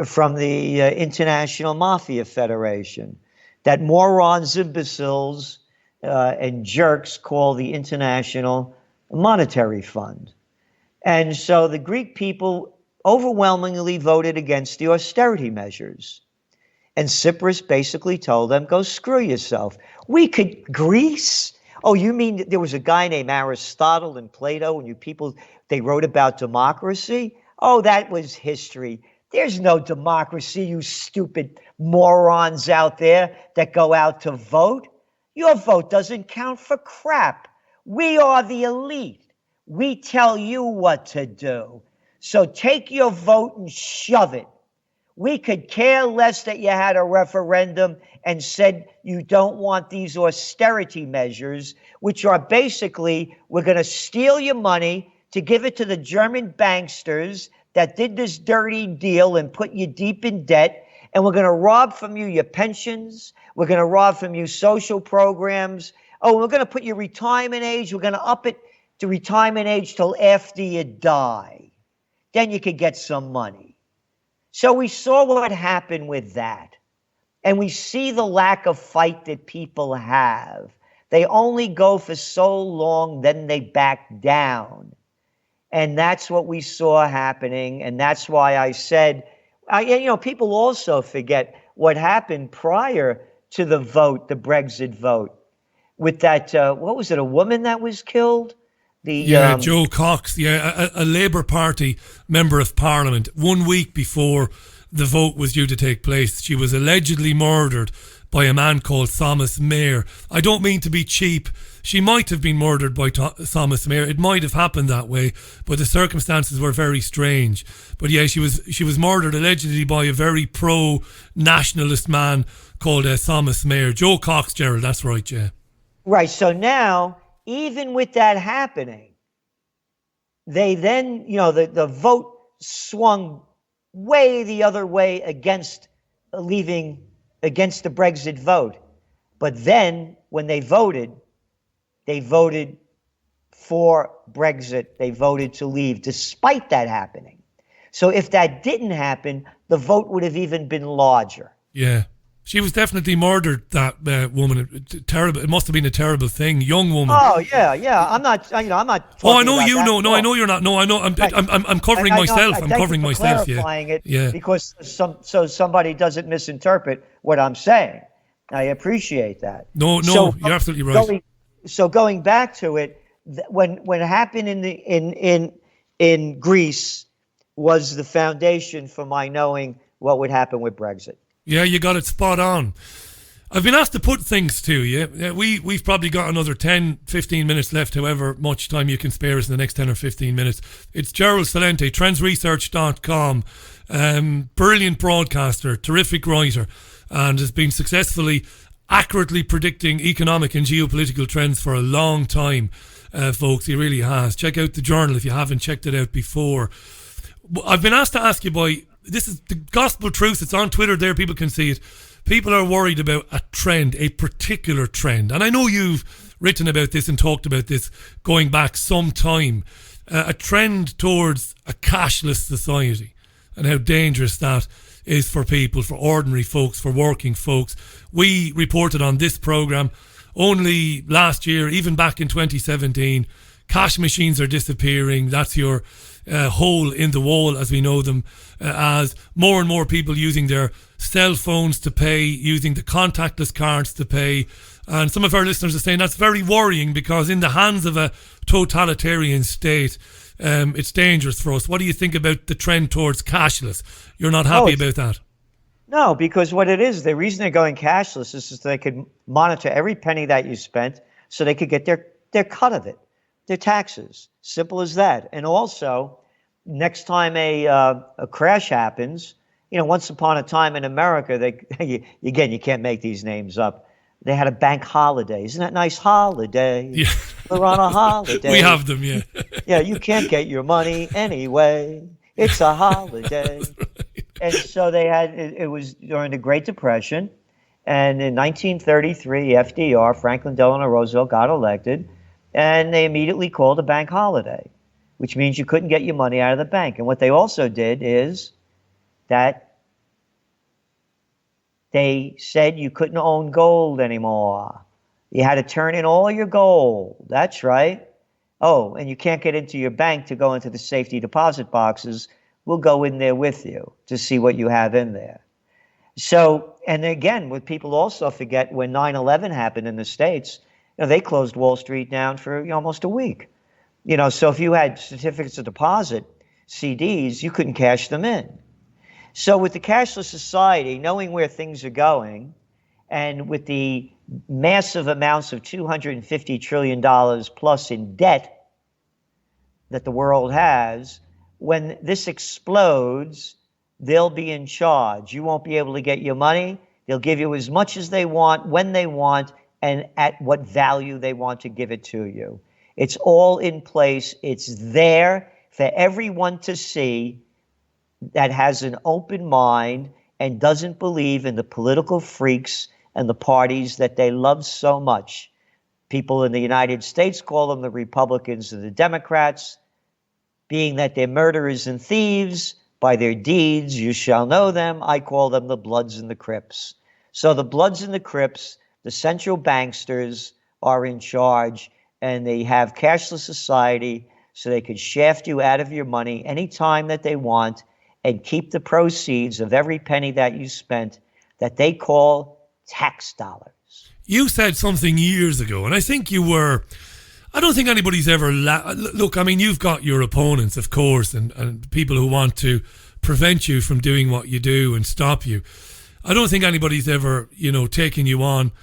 from the International Mafia Federation that morons, imbeciles, and jerks call the International Monetary Fund. And so the Greek people overwhelmingly voted against the austerity measures. And Cyprus basically told them, go screw yourself. Greece? Oh, you mean there was a guy named Aristotle and Plato and you people, they wrote about democracy? Oh, that was history. There's no democracy, you stupid morons out there that go out to vote. Your vote doesn't count for crap. We are the elite. We tell you what to do. So take your vote and shove it. We could care less that you had a referendum and said you don't want these austerity measures, which are basically, we're going to steal your money to give it to the German banksters that did this dirty deal and put you deep in debt. And we're going to rob from you your pensions. We're going to rob from you social programs. Oh, we're going to put your retirement age. We're going to up it to retirement age till after you die. Then you could get some money. So we saw what happened with that. And we see the lack of fight that people have. They only go for so long, then they back down. And that's what we saw happening. And that's why I said, people also forget what happened prior to the vote, the Brexit vote, with that, what was it, a woman that was killed? Joe Cox, a Labour Party member of Parliament. 1 week before the vote was due to take place, she was allegedly murdered by a man called Thomas Mayer. I don't mean to be cheap. She might have been murdered by Thomas Mayer. It might have happened that way, but the circumstances were very strange. But yeah, she was murdered allegedly by a very pro-nationalist man called Thomas Mayer. Joe Cox, Gerald, that's right, yeah. Right, so now, even with that happening, they then, the vote swung way the other way against the Brexit vote. But then when they voted for Brexit. They voted to leave despite that happening. So if that didn't happen, the vote would have even been larger. Yeah. She was definitely murdered, that woman. Terrible. It must have been a terrible thing. Young woman. Oh yeah. I'm not. I'm not. Oh, I know about you that. know. No, I know you're not. No, I know. I'm covering myself. I'm covering myself. Clarifying it. Yeah. Because so somebody doesn't misinterpret what I'm saying. I appreciate that. No, you're absolutely right. Going back to it, when it happened in Greece was the foundation for my knowing what would happen with Brexit. Yeah, you got it spot on. I've been asked to put things to you. We've probably got another 10, 15 minutes left, however much time you can spare us in the next 10 or 15 minutes. It's Gerald Celente, trendsresearch.com, brilliant broadcaster, terrific writer, and has been successfully, accurately predicting economic and geopolitical trends for a long time, folks. He really has. Check out the journal if you haven't checked it out before. I've been asked to ask you, this is the gospel truth. It's on Twitter there. People can see it. People are worried about a trend, a particular trend. And I know you've written about this and talked about this going back some time. A trend towards a cashless society and how dangerous that is for people, for ordinary folks, for working folks. We reported on this programme only last year, even back in 2017, cash machines are disappearing. That's your hole in the wall, as we know them, as more and more people using their cell phones to pay, using the contactless cards to pay. And some of our listeners are saying that's very worrying because in the hands of a totalitarian state, it's dangerous for us. What do you think about the trend towards cashless? You're not happy about that? No, because what it is, the reason they're going cashless is so they could monitor every penny that you spent so they could get their cut of it, their taxes. Simple as that. And also, next time a crash happens, once upon a time in America, you can't make these names up. They had a bank holiday. Isn't that nice? Holiday. Yeah. We're on a holiday. We have them, yeah. Yeah, you can't get your money anyway. It's a holiday. And so they had, it was during the Great Depression. And in 1933, FDR, Franklin Delano Roosevelt, got elected. And they immediately called a bank holiday, which means you couldn't get your money out of the bank. And what they also did is that they said you couldn't own gold anymore. You had to turn in all your gold. That's right. Oh, and you can't get into your bank to go into the safety deposit boxes. We'll go in there with you to see what you have in there. So, and again, what people also forget, when 9/11 happened in the States, they closed Wall Street down for almost a week. So if you had certificates of deposit, CDs, you couldn't cash them in. So with the cashless society, knowing where things are going, and with the massive amounts of $250 trillion plus in debt that the world has, when this explodes, they'll be in charge. You won't be able to get your money. They'll give you as much as they want, when they want, and at what value they want to give it to you. It's all in place. It's there for everyone to see that has an open mind and doesn't believe in the political freaks and the parties that they love so much. People in the United States call them the Republicans and the Democrats, being that they're murderers and thieves. By their deeds you shall know them. I call them the Bloods and the Crips. So the Bloods and the Crips, the central banksters, are in charge, and they have cashless society so they can shaft you out of your money anytime that they want and keep the proceeds of every penny that you spent that they call tax dollars. You said something years ago, and I think you were... I don't think anybody's ever... Look, I mean, you've got your opponents, of course, and people who want to prevent you from doing what you do and stop you. I don't think anybody's ever, taken you on,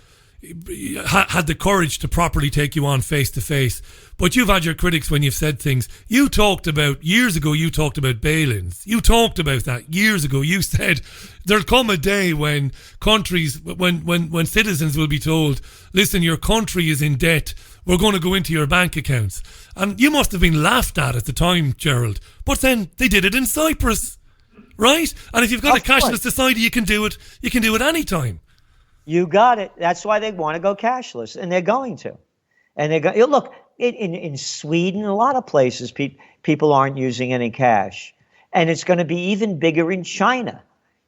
had the courage to properly take you on face to face. But you've had your critics when you've said things. Years ago, you talked about bail-ins. You talked about that years ago. You said there'll come a day when countries, when citizens will be told, listen, your country is in debt. We're going to go into your bank accounts. And you must have been laughed at the time, Gerald. But then they did it in Cyprus, right? And if you've got a cashless society, you can do it anytime. You got it. That's why they want to go cashless, and they're going to. And they're going. Look, in Sweden, a lot of places, people aren't using any cash, and it's going to be even bigger in China.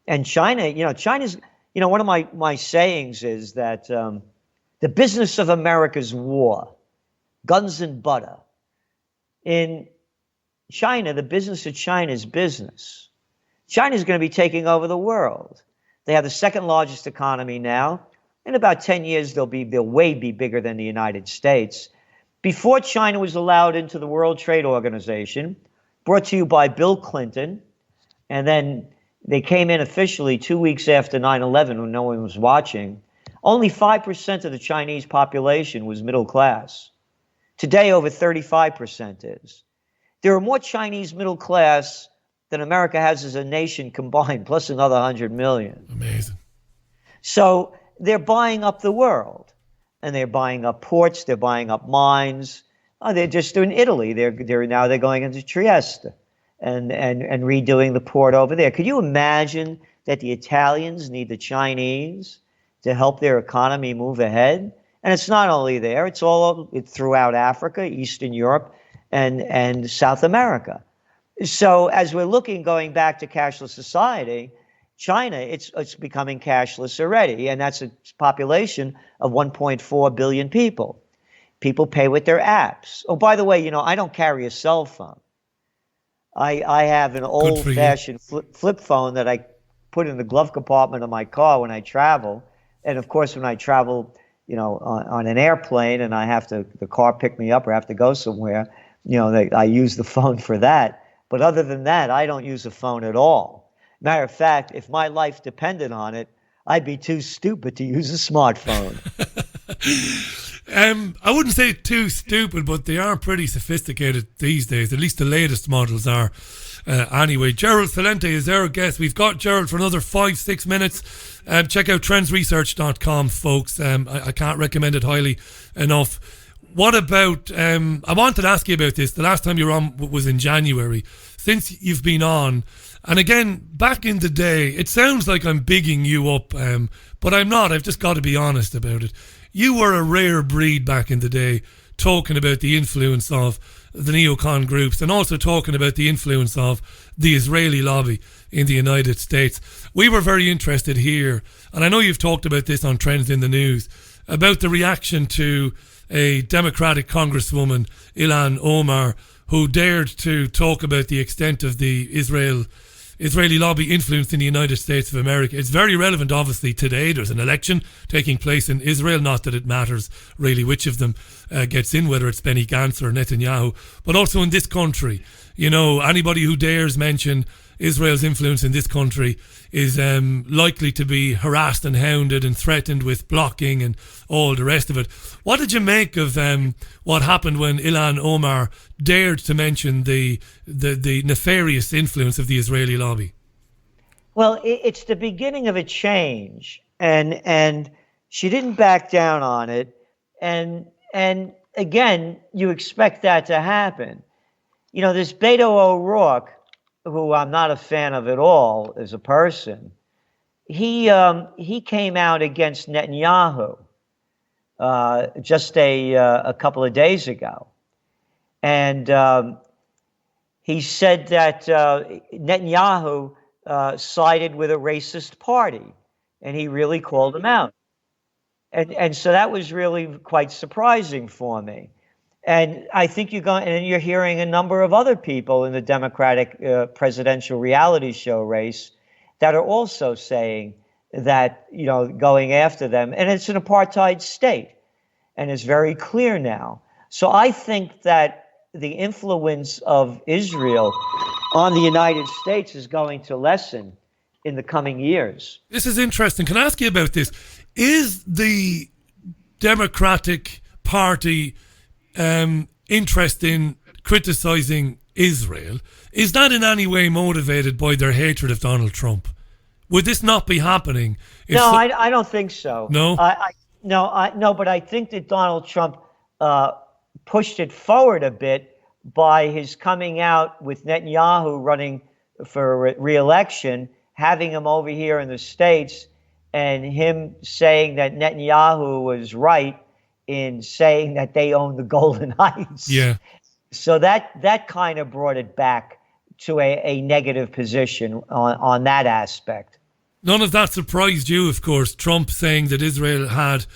And China, China's, one of my sayings is that the business of America's war, guns and butter. In China, the business of China's business. China's going to be taking over the world. They have the second largest economy now. In about 10 years, they'll way be bigger than the United States. Before China was allowed into the World Trade Organization, brought to you by Bill Clinton, and then they came in officially 2 weeks after 9/11 when no one was watching, only 5% of the Chinese population was middle class. Today, over 35% is. There are more Chinese middle class than America has as a nation combined, plus another 100 million. Amazing. So they're buying up the world, and they're buying up ports, they're buying up mines. They're just doing Italy. They're going into Trieste and redoing the port over there. Could you imagine that the Italians need the Chinese to help their economy move ahead? And it's not only there; it's all throughout Africa, Eastern Europe, and South America. So as we're going back to cashless society, China, it's becoming cashless already, and that's a population of 1.4 billion people. People pay with their apps. Oh, by the way, I don't carry a cell phone. I have an old-fashioned flip phone that I put in the glove compartment of my car when I travel, and of course when I travel, on an airplane and the car pick me up or have to go somewhere, I use the phone for that. But other than that, I don't use a phone at all. Matter of fact, if my life depended on it, I'd be too stupid to use a smartphone. I wouldn't say too stupid, but they are pretty sophisticated these days. At least the latest models are. Anyway, Gerald Celente is our guest. We've got Gerald for another 5-6 minutes. Check out trendsresearch.com, folks. I can't recommend it highly enough. What about, I wanted to ask you about this. The last time you were on was in January. Since you've been on, and again, back in the day, it sounds like I'm bigging you up, but I'm not. I've just got to be honest about it. You were a rare breed back in the day, talking about the influence of the neocon groups and also talking about the influence of the Israeli lobby in the United States. We were very interested here, and I know you've talked about this on Trends in the News, about the reaction to a Democratic Congresswoman, Ilhan Omar, who dared to talk about the extent of the Israeli lobby influence in the United States of America. It's very relevant, obviously, today. There's an election taking place in Israel. Not that it matters really which of them gets in, whether it's Benny Gantz or Netanyahu, but also in this country. Anybody who dares mention Israel's influence in this country is likely to be harassed and hounded and threatened with blocking and all the rest of it. What did you make of what happened when Ilhan Omar dared to mention the nefarious influence of the Israeli lobby? Well, it's the beginning of a change, and she didn't back down on it, and again, you expect that to happen. This Beto O'Rourke, who I'm not a fan of at all as a person, he came out against Netanyahu just a couple of days ago, and he said that Netanyahu sided with a racist party, and he really called him out, and so that was really quite surprising for me. And I think you're hearing a number of other people in the Democratic presidential reality show race that are also saying that, going after them. And it's an apartheid state, and it's very clear now. So I think that the influence of Israel on the United States is going to lessen in the coming years. This is interesting. Can I ask you about this? Is the Democratic Party interest in criticizing Israel, is that in any way motivated by their hatred of Donald Trump? Would this not be happening? I don't think so. No? No, but I think that Donald Trump pushed it forward a bit by his coming out with Netanyahu running for re-election, having him over here in the States, and him saying that Netanyahu was right in saying that they own the Golan Heights. Yeah. So that kind of brought it back to a negative position on that aspect. None of that surprised you, of course. Trump saying that Israel had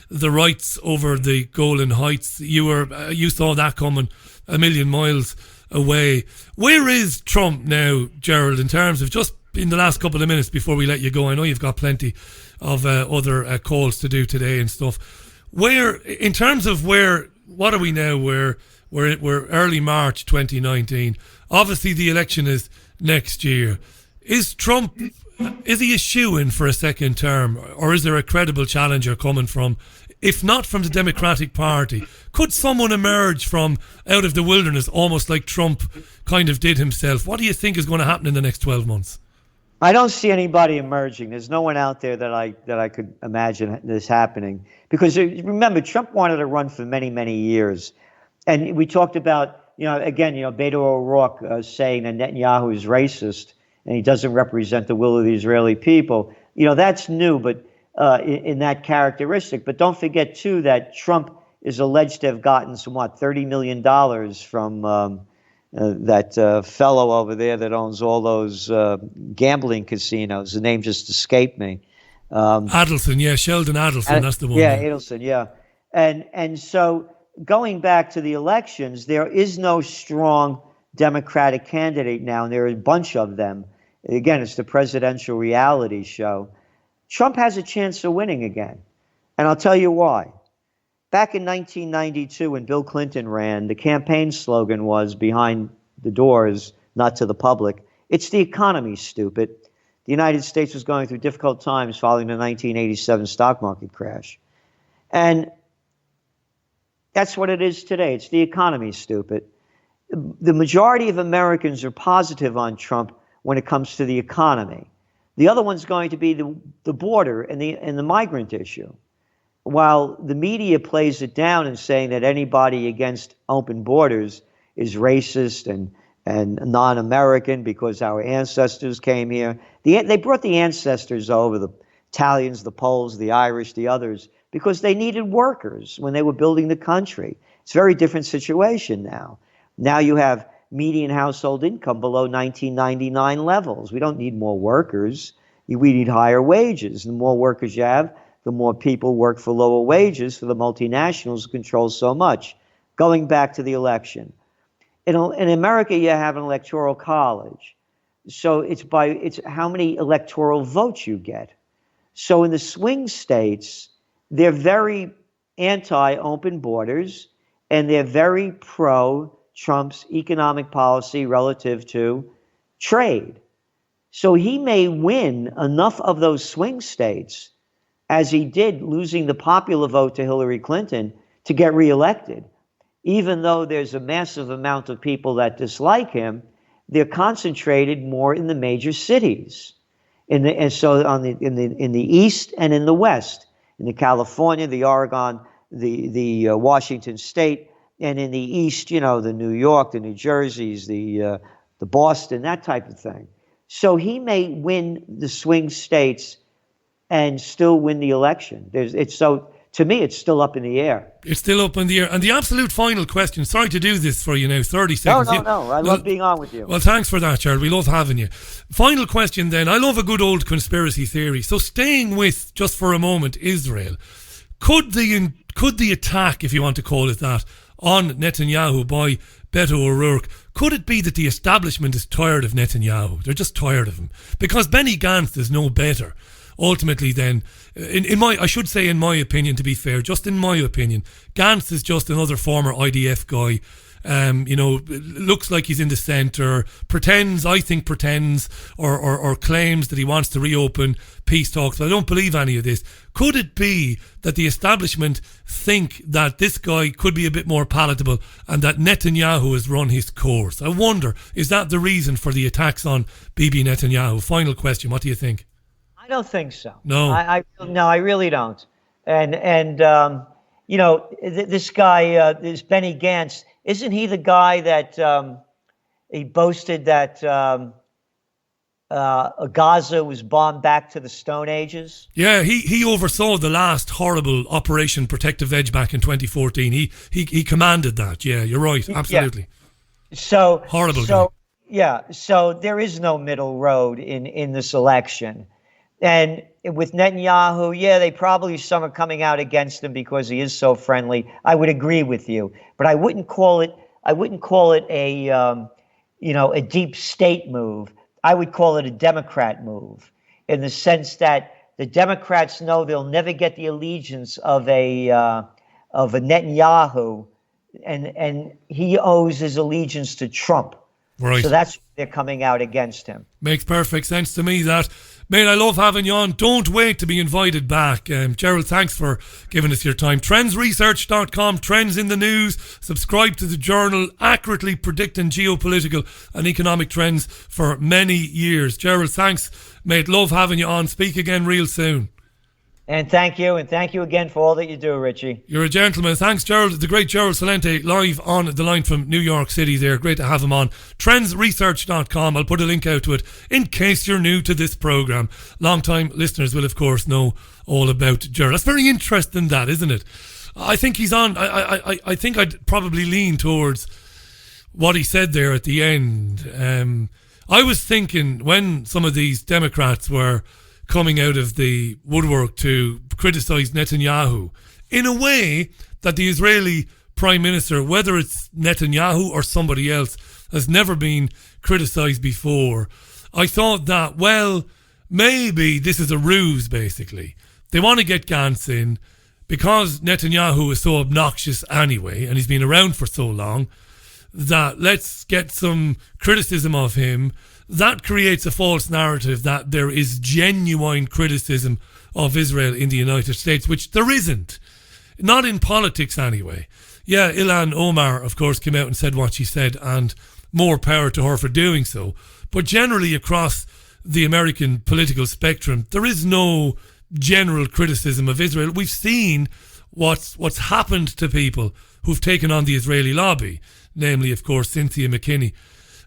the rights over the Golan Heights. You saw that coming a million miles away. Where is Trump now, Gerald, in terms of just in the last couple of minutes before we let you go? I know you've got plenty of other calls to do today and stuff. Where, in terms of what are we now? We're early March 2019. Obviously, the election is next year. Is he a shoo-in for a second term, or is there a credible challenger coming from, if not from the Democratic Party? Could someone emerge from out of the wilderness, almost like Trump kind of did himself? What do you think is going to happen in the next 12 months? I don't see anybody emerging. There's no one out there that I could imagine this happening. Because remember, Trump wanted to run for many, many years. And we talked about, Beto O'Rourke saying that Netanyahu is racist and he doesn't represent the will of the Israeli people. That's new, but in that characteristic. But don't forget, too, that Trump is alleged to have gotten some, $30 million from that fellow over there that owns all those gambling casinos. The name just escaped me. Adelson, Sheldon Adelson, that's the one. Yeah, Adelson, yeah. And so going back to the elections, there is no strong Democratic candidate now, and there are a bunch of them. Again, it's the presidential reality show. Trump has a chance of winning again, and I'll tell you why. Back in 1992, when Bill Clinton ran, the campaign slogan was, behind the doors, not to the public, it's the economy, stupid. The United States was going through difficult times following the 1987 stock market crash. And that's what it is today. It's the economy, stupid. The majority of Americans are positive on Trump when it comes to the economy. The other one's going to be the border and the migrant issue. While the media plays it down and saying that anybody against open borders is racist and non-American because our ancestors came here. They brought the ancestors over, the Italians, the Poles, the Irish, the others, because they needed workers when they were building the country. It's a very different situation now. Now you have median household income below 1999 levels. We don't need more workers. We need higher wages. The more workers you have, the more people work for lower wages for the multinationals who control so much. Going back to the election. In America, you have an electoral college. So it's how many electoral votes you get. So in the swing states, they're very anti-open borders, and they're very pro-Trump's economic policy relative to trade. So he may win enough of those swing states, as he did, losing the popular vote to Hillary Clinton, to get reelected. Even though there's a massive amount of people that dislike him, they're concentrated more in the major cities. In the east and in the west, in the California, the Oregon, the Washington State, and in the east, the New York, the New Jerseys, the Boston, that type of thing. So he may win the swing states and still win the election. To me, it's still up in the air. It's still up in the air. And the absolute final question, sorry to do this for you now, 30 seconds. No. I love being on with you. Well, thanks for that, Gerald. We love having you. Final question then. I love a good old conspiracy theory. So staying with, just for a moment, Israel, could the attack, if you want to call it that, on Netanyahu by Beto O'Rourke, could it be that the establishment is tired of Netanyahu? They're just tired of him. Because Benny Gantz is no better. Ultimately then, in my opinion, to be fair, just in my opinion, Gantz is just another former IDF guy. Looks like he's in the centre, pretends or claims that he wants to reopen peace talks. But I don't believe any of this. Could it be that the establishment think that this guy could be a bit more palatable and that Netanyahu has run his course? I wonder, is that the reason for the attacks on Bibi Netanyahu? Final question, what do you think? I don't think so. No. I really don't. And this guy, this Benny Gantz, isn't he the guy that he boasted that Gaza was bombed back to the Stone Ages. Yeah, he oversaw the last horrible Operation Protective Edge back in 2014. He commanded that. Yeah, you're right. Absolutely. Yeah. So horrible. So there is no middle road in this election. And with Netanyahu, they probably some are coming out against him because he is so friendly. I would agree with you, but I wouldn't call it a a deep state move. I would call it a Democrat move, in the sense that the Democrats know they'll never get the allegiance of a Netanyahu, and he owes his allegiance to Trump. Right. So that's why they're coming out against him. Makes perfect sense to me, that. Mate, I love having you on. Don't wait to be invited back. Gerald, thanks for giving us your time. Trendsresearch.com, Trends in the News. Subscribe to the journal, accurately predicting geopolitical and economic trends for many years. Gerald, thanks, mate. Love having you on. Speak again real soon. And thank you again for all that you do, Richie. You're a gentleman. Thanks, Gerald. The great Gerald Celente, live on the line from New York City there. Great to have him on. Trendsresearch.com. I'll put a link out to it in case you're new to this programme. Long-time listeners will, of course, know all about Gerald. That's very interesting, that, isn't it? I think he's on... I think I'd probably lean towards what he said there at the end. I was thinking when some of these Democrats were coming out of the woodwork to criticise Netanyahu, in a way that the Israeli Prime Minister, whether it's Netanyahu or somebody else, has never been criticised before. I thought that, well, maybe this is a ruse, basically. They want to get Gantz in because Netanyahu is so obnoxious anyway, and he's been around for so long, that let's get some criticism of him. That creates a false narrative that there is genuine criticism of Israel in the United States, which there isn't. Not in politics anyway. Yeah, Ilhan Omar, of course, came out and said what she said, and more power to her for doing so. But generally across the American political spectrum, there is no general criticism of Israel. We've seen what's happened to people who've taken on the Israeli lobby, namely, of course, Cynthia McKinney.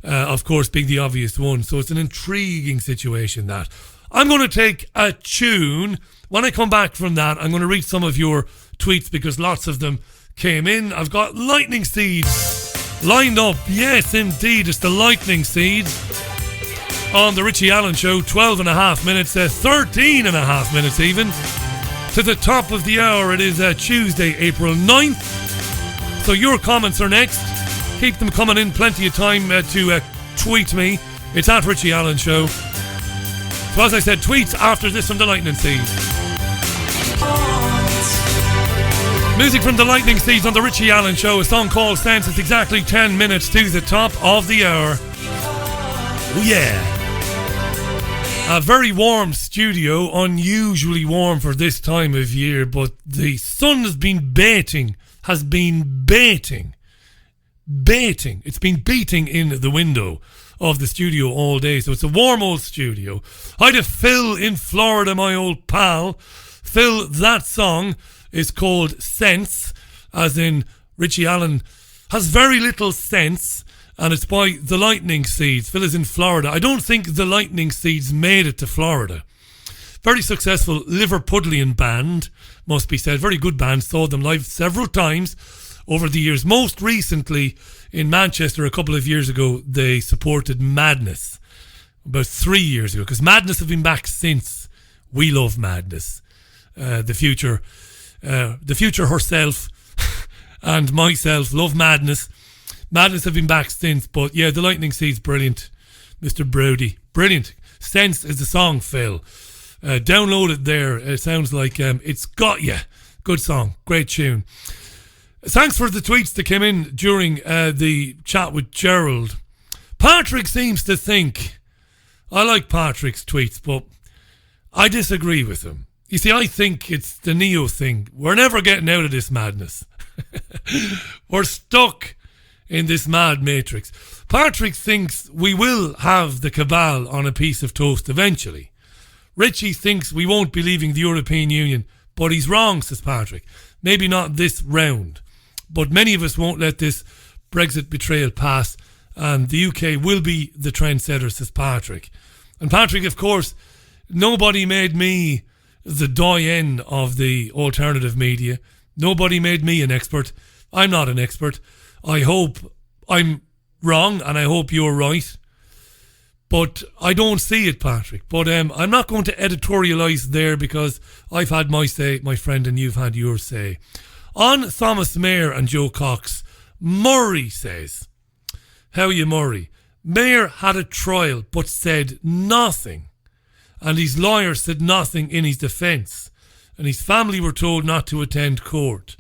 Of course, being the obvious one. So it's an intriguing situation, that. I'm going to take a tune. When I come back from that, I'm going to read some of your tweets because lots of them came in. I've got lightning seeds lined up. Yes, indeed. It's the lightning seeds on the Richie Allen Show. 12 and a half minutes, 13 and a half minutes even. To the top of the hour, it is Tuesday, April 9th. So your comments are next. Keep them coming in. Plenty of time to tweet me. It's at Richie Allen Show. So as I said, tweets after this from the Lightning Seeds. Music from the Lightning Seeds on the Richie Allen Show. A song called Sense. It's exactly 10 minutes to the top of the hour. Oh yeah. A very warm studio. Unusually warm for this time of year. But the sun has been baiting. It's been beating in the window of the studio all day, so it's a warm old studio. Hi to Phil in Florida, my old pal. Phil, that song is called Sense, as in Richie Allen has very little sense, and it's by the Lightning Seeds. Phil is in Florida. I don't think the Lightning Seeds made it to Florida. Very successful Liverpudlian band, must be said. Very good band. Saw them live several times over the years. Most recently in Manchester a couple of years ago, they supported Madness about 3 years ago, because Madness have been back since. We love Madness. The future herself and myself love Madness. Madness have been back since, but yeah, the Lightning Seeds, brilliant. Mr. Brody, brilliant. Sense is the song, Phil. Download it there. It sounds like it's got you. Good song, great tune. Thanks for the tweets that came in during the chat with Gerald. Patrick seems to think, I like Patrick's tweets, but I disagree with him. You see, I think it's the Neo thing. We're never getting out of this madness. We're stuck in this mad matrix. Patrick thinks we will have the cabal on a piece of toast eventually. Richie thinks we won't be leaving the European Union, but he's wrong, says Patrick. Maybe not this round. But many of us won't let this Brexit betrayal pass, and the UK will be the trendsetter, says Patrick. And Patrick, of course, nobody made me the doyen of the alternative media. Nobody made me an expert. I'm not an expert. I hope I'm wrong and I hope you're right. But I don't see it, Patrick. But I'm not going to editorialise there because I've had my say, my friend, and you've had your say. On Thomas Mayer and Joe Cox, Murray says, how are you, Murray? Mayer had a trial but said nothing. And his lawyer said nothing in his defence. And his family were told not to attend court.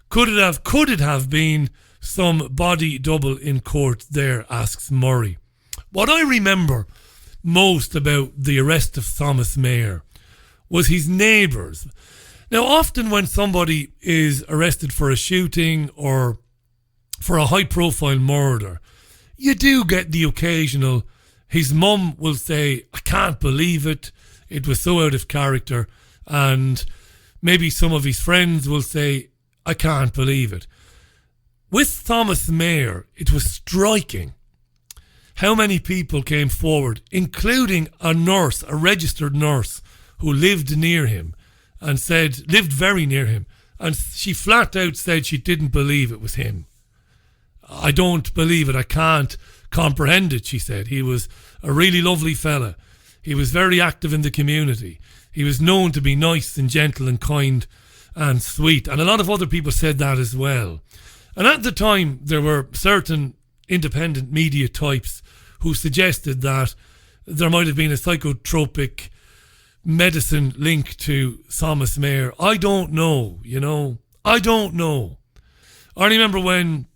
Could it have been some body double in court there, asks Murray. What I remember most about the arrest of Thomas Mayer was his neighbours. Now, often when somebody is arrested for a shooting or for a high-profile murder, you do get the occasional, his mum will say, I can't believe it, it was so out of character, and maybe some of his friends will say, I can't believe it. With Thomas Mayer, it was striking how many people came forward, including a nurse, a registered nurse, who lived near him and lived very near him. And she flat out said she didn't believe it was him. I don't believe it. I can't comprehend it, she said. He was a really lovely fella. He was very active in the community. He was known to be nice and gentle and kind and sweet. And a lot of other people said that as well. And at the time, there were certain independent media types who suggested that there might have been a psychotropic medicine link to Thomas Mayer. I don't know, I don't know. I remember when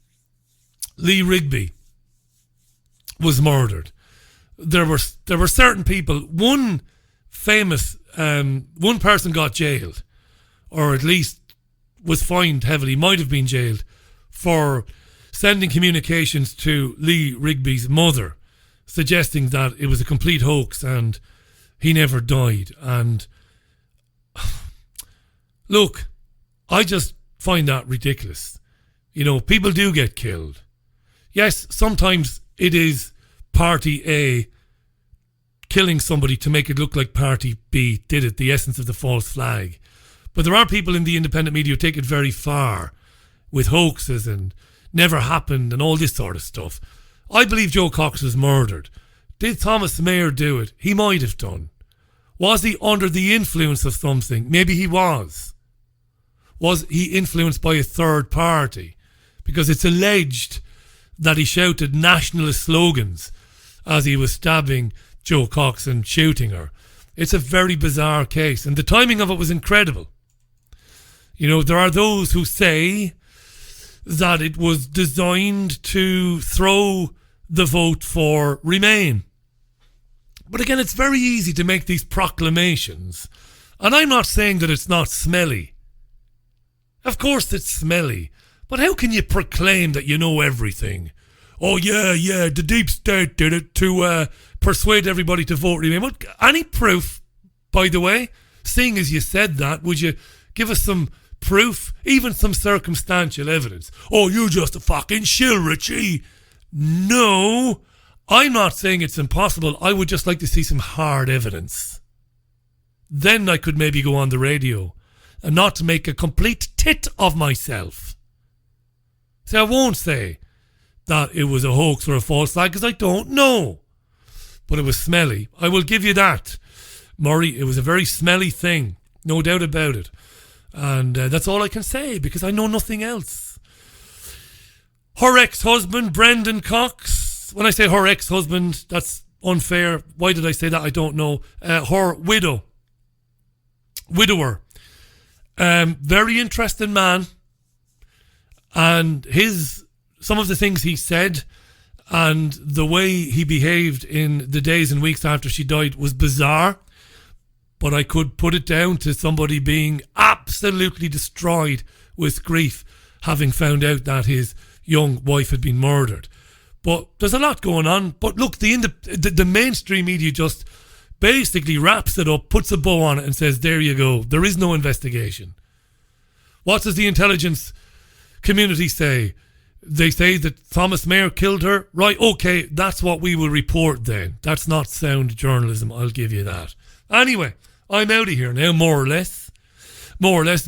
Lee Rigby was murdered, there were certain people, one person got jailed, or at least was fined heavily, might have been jailed, for sending communications to Lee Rigby's mother, suggesting that it was a complete hoax and he never died. And look, I just find that ridiculous. People do get killed. Yes, sometimes it is Party A killing somebody to make it look like Party B did it, the essence of the false flag. But there are people in the independent media who take it very far with hoaxes and never happened and all this sort of stuff. I believe Joe Cox was murdered. Did Thomas Mayer do it? He might have done. Was he under the influence of something? Maybe he was. Was he influenced by a third party? Because it's alleged that he shouted nationalist slogans as he was stabbing Joe Cox and shooting her. It's a very bizarre case, and the timing of it was incredible. There are those who say that it was designed to throw the vote for Remain. But again, it's very easy to make these proclamations. And I'm not saying that it's not smelly. Of course it's smelly. But how can you proclaim that you know everything? Oh, yeah, the deep state did it to persuade everybody to vote Remain. What, any proof, by the way? Seeing as you said that, would you give us some proof? Even some circumstantial evidence? Oh, you're just a fucking shill, Richie. No, I'm not saying it's impossible. I would just like to see some hard evidence. Then I could maybe go on the radio and not make a complete tit of myself. See, I won't say that it was a hoax or a false flag because I don't know. But it was smelly. I will give you that, Murray. It was a very smelly thing. No doubt about it. And that's all I can say because I know nothing else. Her ex-husband, Brendan Cox. When I say her ex-husband, that's unfair. Why did I say that? I don't know. Her widower. Very interesting man. And some of the things he said and the way he behaved in the days and weeks after she died was bizarre. But I could put it down to somebody being absolutely destroyed with grief, having found out that his young wife had been murdered. But there's a lot going on. But look, the mainstream media just basically wraps it up, puts a bow on it and says, there you go. There is no investigation. What does the intelligence community say? They say that Thomas Mayer killed her. Right, okay, that's what we will report then. That's not sound journalism, I'll give you that. Anyway, I'm out of here now, more or less.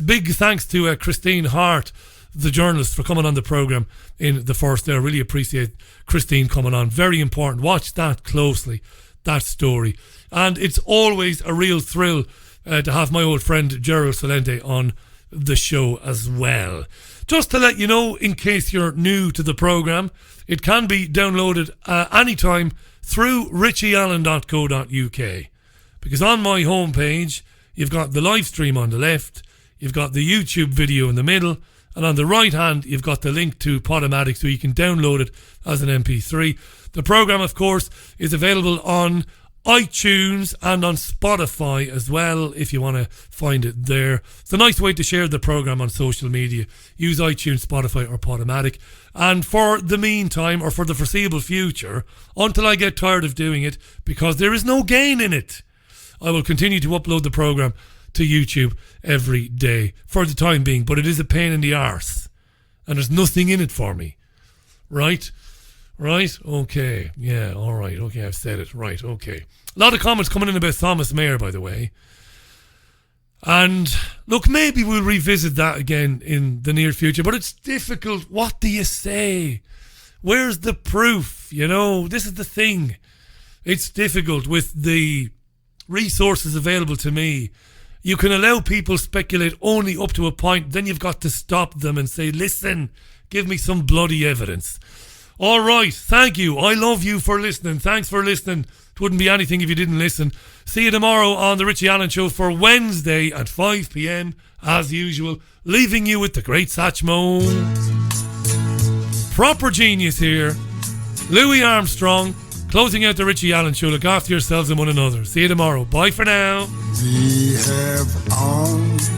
Big thanks to Christine Hart, the journalist, for coming on the programme in the first hour. Really appreciate Christine coming on. Very important. Watch that closely, that story. And it's always a real thrill to have my old friend Gerald Celente on the show as well. Just to let you know, in case you're new to the programme, it can be downloaded anytime through richieallen.co.uk. Because on my homepage, you've got the live stream on the left, you've got the YouTube video in the middle, and on the right hand, you've got the link to Podomatic, so you can download it as an MP3. The programme, of course, is available on iTunes and on Spotify as well, if you want to find it there. It's a nice way to share the programme on social media. Use iTunes, Spotify or Podomatic. And for the meantime, or for the foreseeable future, until I get tired of doing it, because there is no gain in it, I will continue to upload the programme to YouTube every day for the time being. But it is a pain in the arse, and there's nothing in it for me. Right? Okay. Yeah, alright. Okay, I've said it. Right, okay. A lot of comments coming in about Thomas Mayer, by the way. And look, maybe we'll revisit that again in the near future, but it's difficult. What do you say? Where's the proof? You know, this is the thing. It's difficult with the resources available to me. You can allow people speculate only up to a point, then you've got to stop them and say, listen, give me some bloody evidence. All right, thank you. I love you for listening. Thanks for listening. It wouldn't be anything if you didn't listen. See you tomorrow on the Richie Allen Show for Wednesday at 5 p.m. as usual. Leaving you with the great Satchmo. Proper genius here. Louis Armstrong. Closing out the Richie Allen Show. Look after yourselves and one another. See you tomorrow. Bye for now.